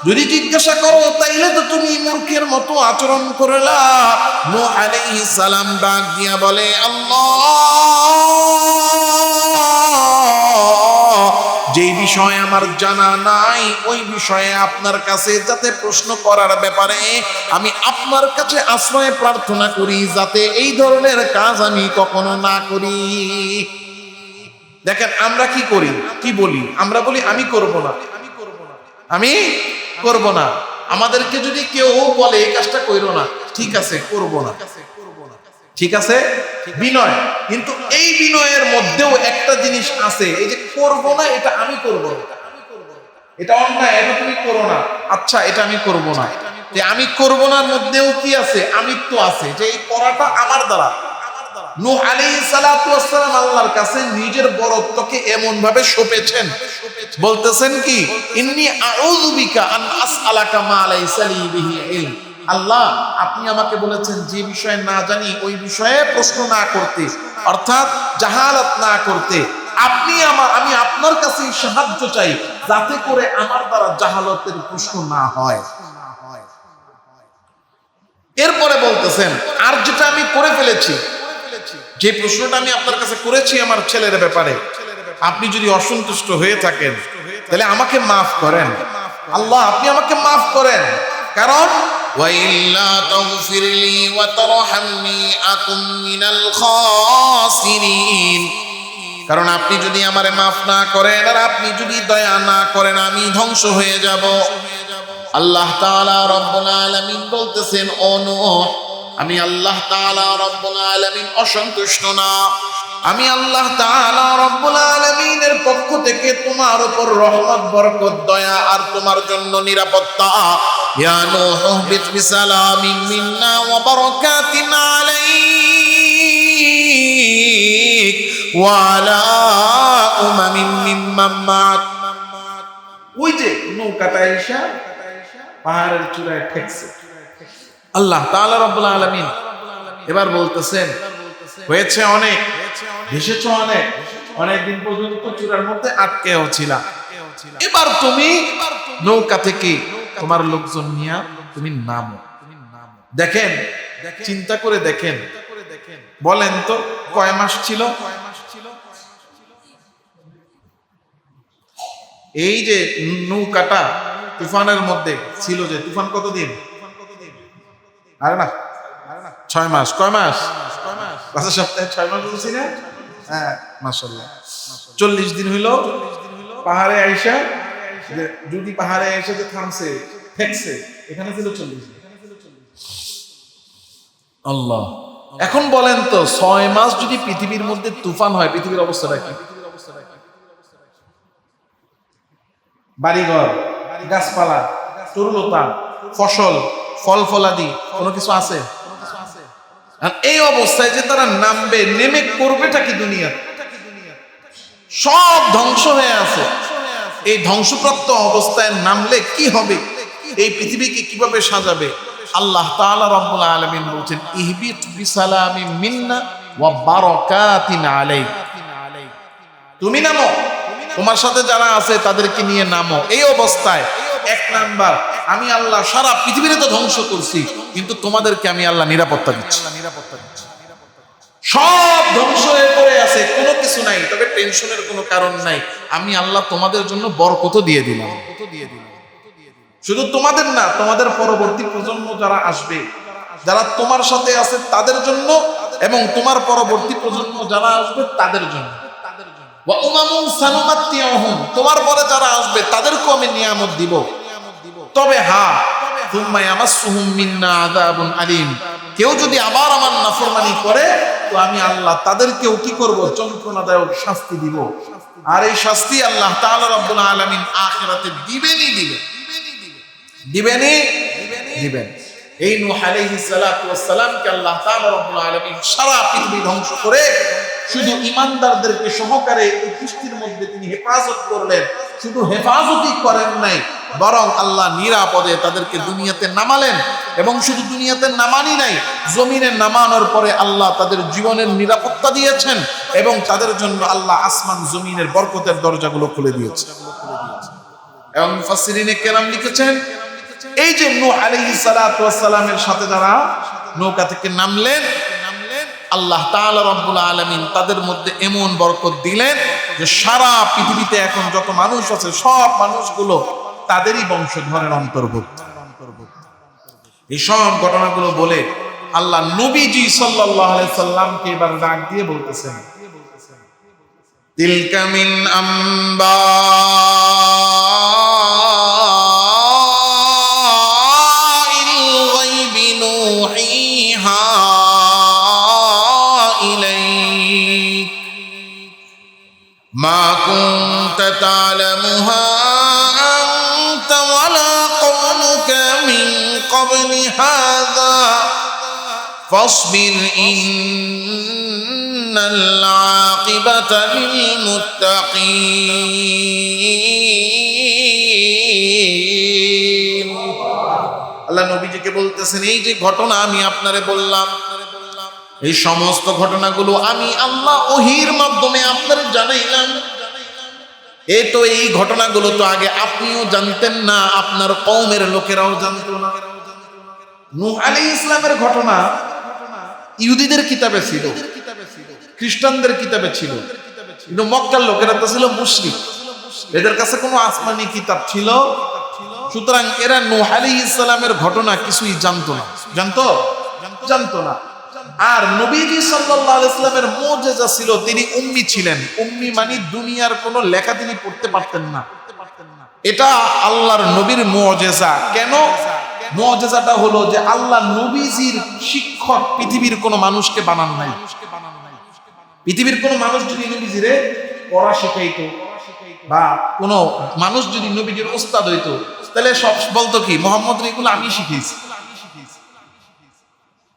যদি জিজ্ঞাসা করো তাইলে তো তুমি মূর্খের মতো আচরণ করলা। নূহ আলাইহিস সালাম ডাক দিয়া বলে, আল্লাহ, যেই বিষয় আমার জানা নাই ওই বিষয়ে আপনার কাছে যাতে প্রশ্ন করার ব্যাপারে আমি আপনার কাছে আশ্রয় প্রার্থনা করি, যাতে এই ধরনের কাজ আমি কখনো না করি। দেখেন আমরা কি করি, কি বলি, আমরা বলি আমি করব না, আমি করব না। আমাদেরকে যদি কেউ বলে এই কাজটা কইরো না, ঠিক আছে করব না, ঠিক আছে, বিনয়। কিন্তু এই বিনয়ের মধ্যেও একটা জিনিস আছে, এই যে করব না, এটা আমি করব না, এটা অন্যায়, এটা তুমি করো না, আচ্ছা এটা আমি করব না। যে আমি করব নার মধ্যেও কি আছে, আমিত্ব আছে, যে এই করাটা আমার দ্বারা। নূহ আলাইহিস সালাতু ওয়াস সালাম আল্লাহর কাছে নিজের বরত্বকে এমন ভাবে সঁপেছেন, বলতেছেন কি, ইন্নী আউযু বিকা আন আসআলাকা মা লাইসা লি বিহি ইলম। আল্লাহ, আপনি আমাকে বলেছেন যে বিষয়ে না জানি ওই বিষয়ে প্রশ্ন না করতে, অর্থাৎ জাহালাত না করতে। আমি আপনার কাছে সাহায্য চাই, যাতে করে আমার দ্বারা জাহালতের প্রশ্ন না হয়। এরপরে বলতেছেন, আর যেটা আমি করে ফেলেছি, যে প্রশ্নটা আমি আপনার কাছে করেছি আমার ছেলের ব্যাপারে, আপনি যদি অসন্তুষ্ট হয়ে থাকেন তাহলে আমাকে মাফ করেন আল্লাহ, আপনি আমাকে মাফ করেন, কারণ وإلا تغفر لي وترحمني أكن من الخاسرين, কারণ আপনি যদি আমারে মাফ না করেন আর আপনি যদি দয়া না করেন আমি ধ্বংস হয়ে যাব। আল্লাহ তাআলা রব্বুল আলামিন বলতেছেন, ও নূহ, আমি আল্লাহ তাআলা রব্বুল আলামিন অসন্তুষ্ট না, আমি আল্লাহ তাআলা রব্বুল আলামিনের পক্ষ থেকে তোমার উপর রহমত, বরকত, দয়া আর তোমার জন্য নিরাপত্তা। ইয়া নূহ বিসালামিন মিন্না ওয়া বারাকাতিন আলাইক ওয়া আলা উমামিন মিম্মান মা'ক। ওই যে নৌকাটা এসে পাহাড়ের চূড়ায় ঠেকছে, আল্লাহ তাআলা রব্বুল আলামিন এবার বলতেছেন, হয়েছে অনেক, ভেসেছ অনেক, অনেকদিন পর্যন্ত চূড়ার মধ্যে আটকেও ছিলা, এবার তুমি নৌকা থেকে তোমার লোকজন নিয়ে তুমি নামো। দেখেন, চিন্তা করে দেখেন, বলেন তো কয় মাস ছিল? এই যে নৌকাটা তুফানের মধ্যে ছিল, যে তুফান কতদিন? আরে না 6 মাস। কয় মাস? গত সপ্তাহে 6 মাস বলছি না? হ্যাঁ, মাশাআল্লাহ 40 দিন হইল পাহাড়ে আইসা, যদি পাহাড়ে এসে যে থামছে, ঠেকছে, এখানে ছিল 40 দিন। আল্লাহ, এখন বলেন তো 6 মাস যদি পৃথিবীর মধ্যে তুফান হয়, পৃথিবীর অবস্থাটা কি? বাড়িঘর, গাছপালা, তরুলতা, ফসল, ফল ফলাদি কোনো কিছু আছে? আর এই অবস্থায় যে তারা নামবে, নেমে করবেটা কি? দুনিয়া সব ধ্বংস হয়ে আছে। এই ধ্বংসপ্রাপ্ত অবস্থায় নামলে কি হবে? এই পৃথিবীকে কিভাবে সাজাবে? আল্লাহ তাআলা রব্বুল আলামিন বলছেন, ইহবিত বিসালামিন মিন্না ওয়া বারাকাতিন আলাইক। তুমি নামো, তোমার সাথে যারা আছে তাদেরকে নিয়ে নামো। এই অবস্থায় 1 নাম্বার, আমি আল্লাহ সারা পৃথিবীতে তো ধ্বংস করছি, কিন্তু তোমাদেরকে আমি আল্লাহ নিরাপত্তা দিচ্ছি। সব ধ্বংস হয়ে পড়ে আছে, কোনো কিছু নাই, তবে টেনশনের কোনো কারণ নাই। আমি আল্লাহ তোমাদের জন্য বরকত দিয়ে দিলাম। শুধু তোমাদের না, তোমাদের পরবর্তী প্রজন্ম যারা আসবে, যারা তোমার সাথে আছে তাদের জন্য, এবং তোমার পরবর্তী প্রজন্ম যারা আসবে তাদের জন্য। ওয়া উমামুন সানুমাত্তিউহুম, তোমার পরে যারা আসবে তাদেরকেও আমি নিয়ামত দিব। তবে হ্যাঁ, সুম্মা ইয়ামাসসুহুম মিন্না আযাবুন আলীম, কেউ যদি আবার আমার নাফরমানি করে তো আমি আল্লাহ তাদেরকেও কি করব? যন্ত্রণাদায়ক শাস্তি দিব। আর এই শাস্তি আল্লাহ তাআলা রব্বুল আলামিন আখিরাতে দিবেন। এই নূহ আলাইহিস সালাতু ওয়াস সালামকে আল্লাহ তাআলা রব্বুল আলামিন সারা পৃথিবী ধ্বংস করে শুধু ঈমানদারদেরকে সহকারে এই কিস্তির মধ্যে তিনি হেফাজত করলেন। শুধু হেফাজতই করেন নাই, বরং আল্লাহ নিরাপদে তাদেরকে দুনিয়াতে নামালেন। এবং শুধু দুনিয়াতে নামানি নাই, জমিনে নামানোর পরে আল্লাহ তাদের জীবনের নিরাপত্তা দিয়েছেন, এবং তাদের জন্য আল্লাহ আসমান জমিনের বরকতের দরজাগুলো খুলে দিয়েছেন। এবং মুফাসসিরিনে কেরাম লিখেছেন, এই যে নূহ আলাইহিস সালাতু ওয়াস সালামের সাথে যারা নৌকা থেকে নামলেন, আল্লাহ তাআলা রব্বুল আলামিন তাদের মধ্যে এমন বরকত দিলেন যে সারা পৃথিবীতে এখন যত মানুষ আছে সব মানুষগুলো তাদেরই বংশধরের অন্তর্ভুক্ত। এই সব ঘটনাগুলো বলে আল্লাহ নবীজি সাল্লাল্লাহু আলাইহি সাল্লামকে এবার ডাক দিয়ে বলতেছেন, তিলকা মিন আম্বাইল গায়বি নূহিহা ইলাইক মা কুনতা তা'লামুহা আনতা ওয়ালা কওমুকা মিন ক্বাবলি হাযা ফাসবির ইন্নাল আকিবাতা লিল মুত্তাকিন। আল্লাহ নবীজিকে বলতেছেন, এই যে ঘটনা আমি আপনারে বললাম, এই সমস্ত ঘটনাগুলো আমি আল্লাহ ওহীর মাধ্যমে আপনারে জানাইলাম। এই ঘটনাগুলো তো আগে আপনিও জানতেন না, আপনার কওমের লোকেরাও জানতো না। নূহ আলাইহিস সালামের ঘটনা ইহুদিদের কিতাবে ছিল, খ্রিস্টানদের কিতাবে ছিল, কিন্তু মক্কার লোকেরা তো ছিল মুশরিক, এদের কাছে কোনো আসমানি কিতাব ছিল, সুতরাং এরা নূহ আলাইহিস সালামের ঘটনা কিছুই জানতো না। জানতো না। আর নবীজি সাল্লাল্লাহু আলাইহি সাল্লামের মুজিজা ছিল, তিনি উম্মি ছিলেন। উম্মি মানে দুনিয়ার কোনো লেখা তিনি পড়তে পারতেন না। এটা আল্লাহর নবীর মুজিজা। কেন? মুজিজাটা হলো যে আল্লাহ নবীজির শিক্ষক পৃথিবীর কোনো মানুষকে বানান নাই। পৃথিবীর কোনো মানুষ যদি নবীজিরে পড়া শেখাইতো বা কোনো মানুষ যদি নবীজির ওস্তাদ হইতো, তাহলে সব বলতো কি, মোহাম্মদ এগুলো আমি শিখেছি,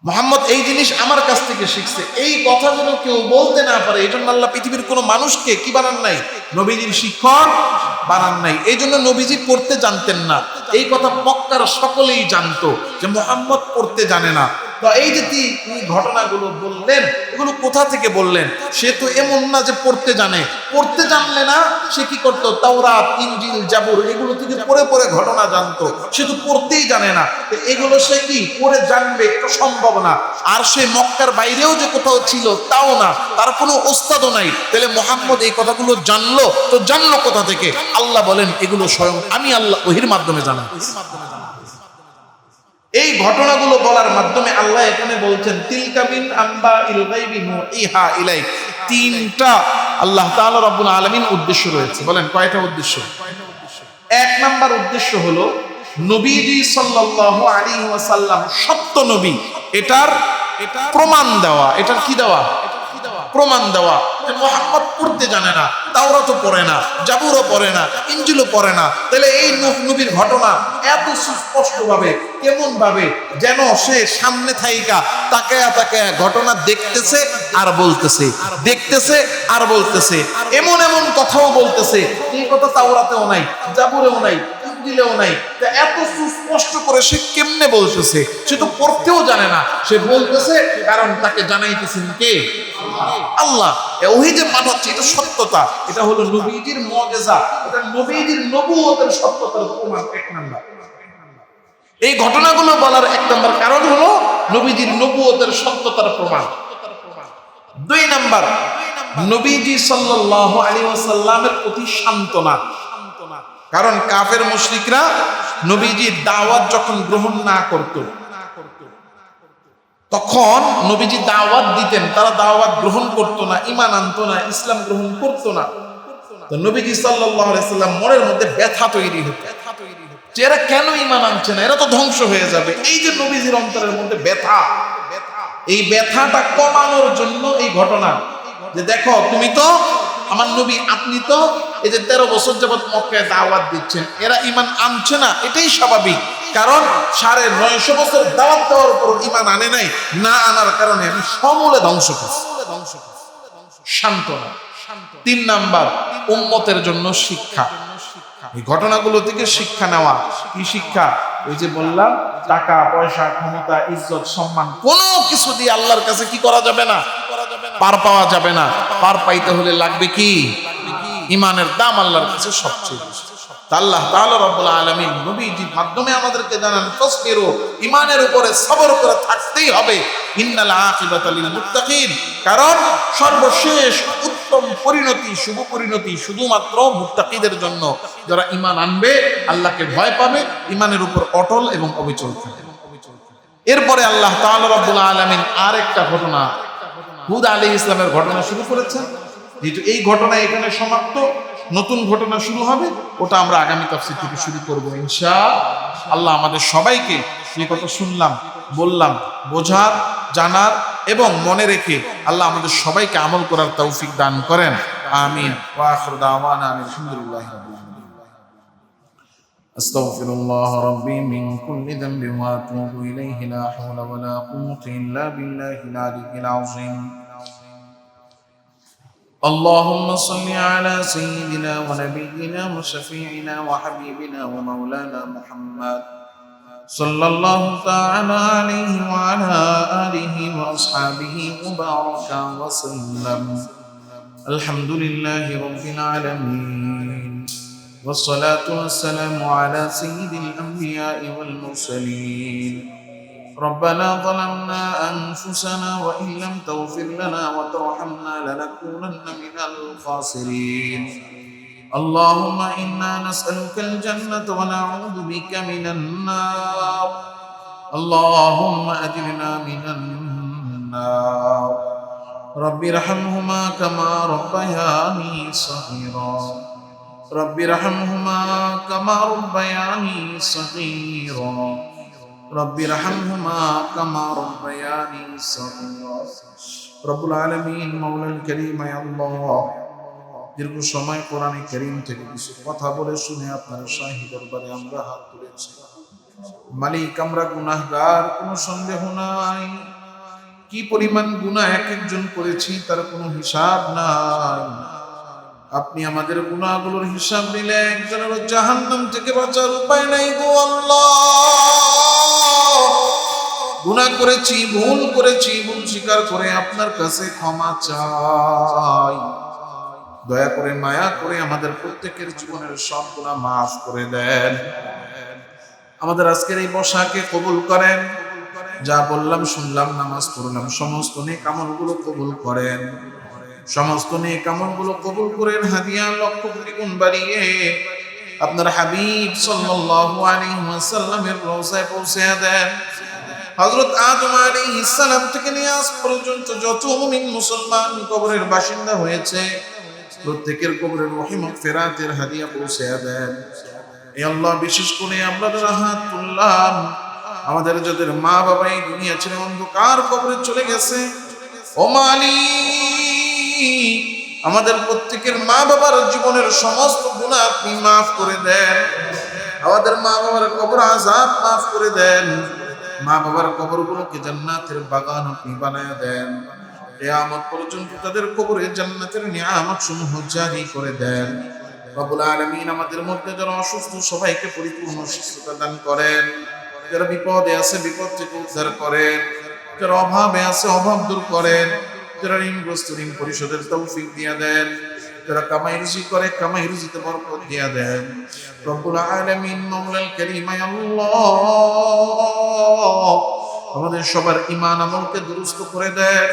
মোহাম্মদ এই জিনিস আমার কাছ থেকে শিখছে। এই কথা যেন কেউ বলতে না পারে, এই জন্য আল্লাহ পৃথিবীর কোনো মানুষকে কি বানান নাই? নবীজির শিক্ষক বানান নাই। এই জন্য নবীজি পড়তে জানতেন না। এই কথা মক্কার সকলেই জানতো যে মুহাম্মদ পড়তে জানে না। তো এই যে তিনি ঘটনাগুলো বললেন, এগুলো কোথা থেকে বললেন? সে তো এমন না যে পড়তে জানে। পড়তে জানলে না সে কি করতো? তাওরাত, ইনজিল, জাবুর এগুলো থেকে পড়ে পড়ে ঘটনা জানতো। সে তো পড়তেই জানে না, তো এগুলো সে কি পড়ে জানবে? এটা সম্ভব না। আর সে মক্কার বাইরেও যে কোথাও ছিল তাও না, তার কোনো ওস্তাদও নাই। তাহলে মুহাম্মদ এই কথাগুলো জানলো, তো জানলো কোথা থেকে? আল্লাহ বলেন এগুলো স্বয়ং আমি আল্লাহ ওহীর মাধ্যমে জানা। এই ঘটনাগুলো বলার মাধ্যমে আল্লাহ এখানে বলছেন তিলকা মিন আম্বাইল গায়বি নুহিহা ইলাইক। তিনটা আল্লাহ তাআলা রাব্বুল আলামিন উদ্দেশ্য রয়েছে। বলেন কয়টা উদ্দেশ্য? এক নাম্বার উদ্দেশ্য হলো নবীজি সাল্লাল্লাহু আলাইহি ওয়াসাল্লাম সত্য নবী, এটার প্রমাণ দেওয়া। এটার কি দেওয়া? প্রমাণ দেওয়া যে মুহাম্মদ পড়তে জানে না, তাওরাতও পড়ে না, জাবুরও পড়ে না, ইনজিলও পড়ে না। তাহলে এই নবীর ঘটনা এত সুস্পষ্ট ভাবে, কেমন ভাবে যেন সে সামনে থাইকা তাকায়া তাকায়া ঘটনা দেখতেছে আর বলতেছে, দেখতেছে আর বলতেছে। এমন এমন কথাও বলতেছে, এই কথা তাওরাতেও নাই, জাবুরেও নাই, ইনজিলেও নাই। তা এত সুস্পষ্ট করে সে কেমনে বলতেছে? সে তো পড়তেও জানে না, সে বলতেছে কারণ তাকে জানাইতেছেন কে? আল্লাহ। ওহী যে পাঠাচ্ছে এটা সত্যতা, এটা হলো নবীজির মুজিজা, এটা নবীজির নবুয়তের সত্যতার প্রমাণ। এক নাম্বার এই ঘটনাগুলো বলার এক নাম্বার কারণ হলো নবীজির নবুয়তের সত্যতার প্রমাণ। দুই নাম্বার, নবীজি সাল্লাল্লাহু আলাইহি ওয়াসাল্লামের প্রতি সান্ত্বনা। কারণ কাফের মুশরিকরা নবীজির দাওয়াত যখন গ্রহণ না করত, তখন নবীজি দাওয়াত দিতেন, তারা দাওয়াত গ্রহণ করতো না, ঈমান আনতো না, ইসলাম গ্রহণ করতো না। তো নবীজি সাল্লাল্লাহু আলাইহি সাল্লাম মনের মধ্যে ব্যথা তৈরি হতো যে এরা কেন ঈমান আনছে না, এরা তো ধ্বংস হয়ে যাবে। এই যে নবীজির অন্তরের মধ্যে ব্যথা, এই ব্যথাটা কমানোর জন্য এই ঘটনা যে দেখো তুমি তো আমার নবী, আপনি তো এই যে 13 বছর যাবত মক্কায় দাওয়াত দিচ্ছেন, এরা ঈমান আনছে না, এটাই স্বাভাবিক। কারণ 950 বছর দাওয়াত দেওয়ার পর ঈমান আনে নাই, না আনার কারণে আমি সমূলে ধ্বংস করছি। সান্ত্বনা। 3 নাম্বার, উম্মতের জন্য শিক্ষা। এই ঘটনাগুলো থেকে শিক্ষা নেওয়া। কি শিক্ষা? ওই যে বললাম, টাকা পয়সা, ক্ষমতা, ইজ্জত, সম্মান কোনো কিছু দিয়ে আল্লাহর কাছে কি করা যাবে না, পার পাওয়া যাবে না। পার পাইতে হলে লাগবে কি? ঈমানের দাম আল্লাহর কাছে সবচেয়ে বেশি। আল্লাহ তাআলা রাব্বুল আলামিন নবীজির মাধ্যমে আমাদেরকে জানান তাসবিরু, ঈমানের উপরে সবর করে থাকতেই হবে। ইন্নাল আকিবাতা লিল মুত্তাকিন, কারণ সর্বশেষ উত্তম পরিণতি, শুভ পরিণতি শুধুমাত্র মুত্তাকিদের জন্য, যারা ঈমান আনবে, আল্লাহকে ভয় পাবে, ঈমানের উপর অটল এবং অবিচল থাকবে। এরপরে আল্লাহ তাআলা রাব্বুল আলামিন আরেকটা ঘটনা, হুদ আলাইহিস সালামের ঘটনা শুরু করেছেন। যেহেতু এই ঘটনা এখানে সমাপ্ত, নতুন ঘটনা শুরু হবে, ওটা আমরা আগামী তাফসীর থেকে শুরু করব ইনশাআল্লাহ। আমাদের সবাইকে যে কথা শুনলাম, বললাম, বোঝার, জানার এবং মনে রেখে আল্লাহ আমাদের সবাইকে আমল করার তৌফিক দান করেন। আমিন। ওয়া আখিরু দাওয়ানা আলহামদুলিল্লাহি রাব্বিল আলামিন। আস্তাগফিরুল্লাহ রাব্বি মিন কুল্লি যামবিন ওয়া আতুবু ইলাইহি, লা হাওলা ওয়া লা কুওয়াতা ইল্লা বিল্লাহিল আলিয়্যিল আযীম। اللهم صل على سيدنا ونبينا وشفيعنا وحبيبنا ومولانا محمد صلى الله تعالى عليه وعلى آله وأصحابه وبارك وسلم. الحمد لله رب العالمين، والصلاة والسلام على سيد الأنبياء والمرسلين. ربنا ظلمنا أنفسنا وإن لم تغفر لنا وترحمنا لنكونن من الخاسرين اللهم إنا نسألك الجنة ونعوذ بك من النار اللهم أجرنا من النار رب ارحمهما كما ربياني صغيرا رب ارحمهما كما ربياني صغيرا رب ارحمهما كما ربياني صغيرا رب العالمين مولا الكريم يا الله দীর্ঘ সময় কোরআনে কারীম থেকে কিছু কথা বলে শুনে আপনার শাহী দরবারে আমরা হাত তুলেছি মালিক আমরা গুনাহগার কোনো সন্দেহ নাই কি পরিমাণ গুনাহ এক একজন করেছি তার কোনো হিসাব নাই আপনি আমাদের গুনাহগুলোর হিসাব দিলে একজনের জাহান্নাম থেকে বাঁচার উপায় নাই গো আল্লাহ গুনাহ করেছি ভুল স্বীকার করে আপনার কাছে ক্ষমা চাই দয়া করে মায়া করে আমাদের প্রত্যেকের জীবনের সব গুনাহ মাফ করে দেন আমাদের আজকের এই বসাকে কবুল করেন যা বললাম শুনলাম নামাজ পড়লাম সমস্ত নেক আমলগুলো কবুল করেন সমস্ত নেক আমলগুলো কবুল করেন হাদিয়া লক্ষ কোটি গুণ বাড়িয়ে আপনার হাবিব সাল্লাল্লাহু আলাইহি ওয়াসাল্লামের রওজায় পৌঁছে দেন হযরত আদম আলাইহিস সালাম থেকে নিয়ে আজ পর্যন্ত যত মুমিন মুসলমান কবরের বাসিন্দা হয়েছে প্রত্যেকের কবরের রহিম ফেরাতের হাদিয়া পৌঁছে দেন হে আল্লাহ বিশেষ করে আমরা যারা হাত তুললাম আমাদের যাদের মা বাবা এই দুনিয়া ছেড়ে অন্ধকার কবরে চলে গেছে ও মালিক আমাদের প্রত্যেকের মা বাবার জীবনের সমস্ত গুনাহ আপনি মাফ করে দেন আমাদের মা বাবার কবর আযাব মাফ করে দেন মা বাবার কবরগুলোকে জান্নাতের বাগান আপনি বানায় দেন কিয়ামত পর্যন্ত তাদের কবরে জান্নাতের নিয়ামত সমূহ জারি করে দেন রব্বুল আলামিন আমাদের মধ্যে যারা অসুস্থ সবাইকে পরিপূর্ণ সুস্থতা দান করেন যারা বিপদে আছে বিপদ থেকে উদ্ধার করেন যারা অভাবে আছে অভাব দূর করেন যারা ঋণগ্রস্ত ঋণ পরিশোধের তৌফিক দিয়ে দেন যারা কামাই রুজি করে কামাই রুজিতে বরকত দিয়ে দেন রব্বুল আলামিন মাওলাল কারীম আল্লাহ আমাদের সবার ঈমান আমলকে দুরুস্ত করে দেন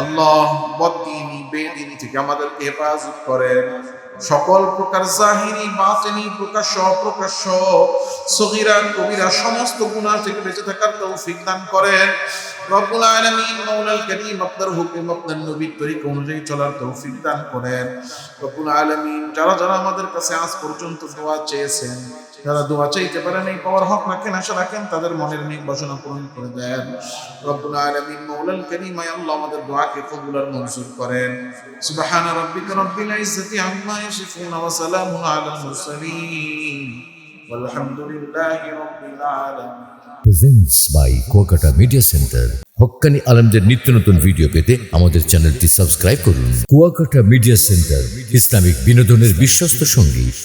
আল্লাহ বদদিনী বেদিনী থেকে আমাদেরকে হেফাজত করেন সকল প্রকার জাহিরি বাতিনি প্রকাশ্য অপ্রকাশ্য সগীরা কবিরা সমস্ত গুনাহ থেকে বেঁচে থাকার তৌফিক দান করেন রব্বুল আলামিন মাওলাল কারীম আপনার হুকুম আপনার নবীর তরিকা অনুযায়ী চলার তৌফিক দান করেন রব্বুল আলামিন যারা যারা আমাদের কাছে আজ পর্যন্ত দোয়া চেয়েছেন যারা দোয়া চাইতে পারেন এই পাওয়ার হক রাখেন আশা রাখেন তাদের মনের নেক বাসনা পূরণ করে দেন রব্বুল আলামিন মাওলাল কারীম আল্লাহ আমাদের দোয়াকে কবুল আর মঞ্জুর করেন সুবহানা রাব্বিকা রাব্বিল ইজ্জাতি আম্মা ইয়াসিফুন ওয়া সালামুন আলাল মুরসালিন ওয়ালহামদুলিল্লাহি রাব্বিল আলামিন presents by Kuakata media centre হক্কানি আলেমদের নিত্য নতুন ভিডিও পেতে আমাদের চ্যানেলটি সাবস্ক্রাইব করুন কুয়াকাটা মিডিয়া সেন্টার ইসলামিক বিনোদনের বিশ্বস্ত সঙ্গী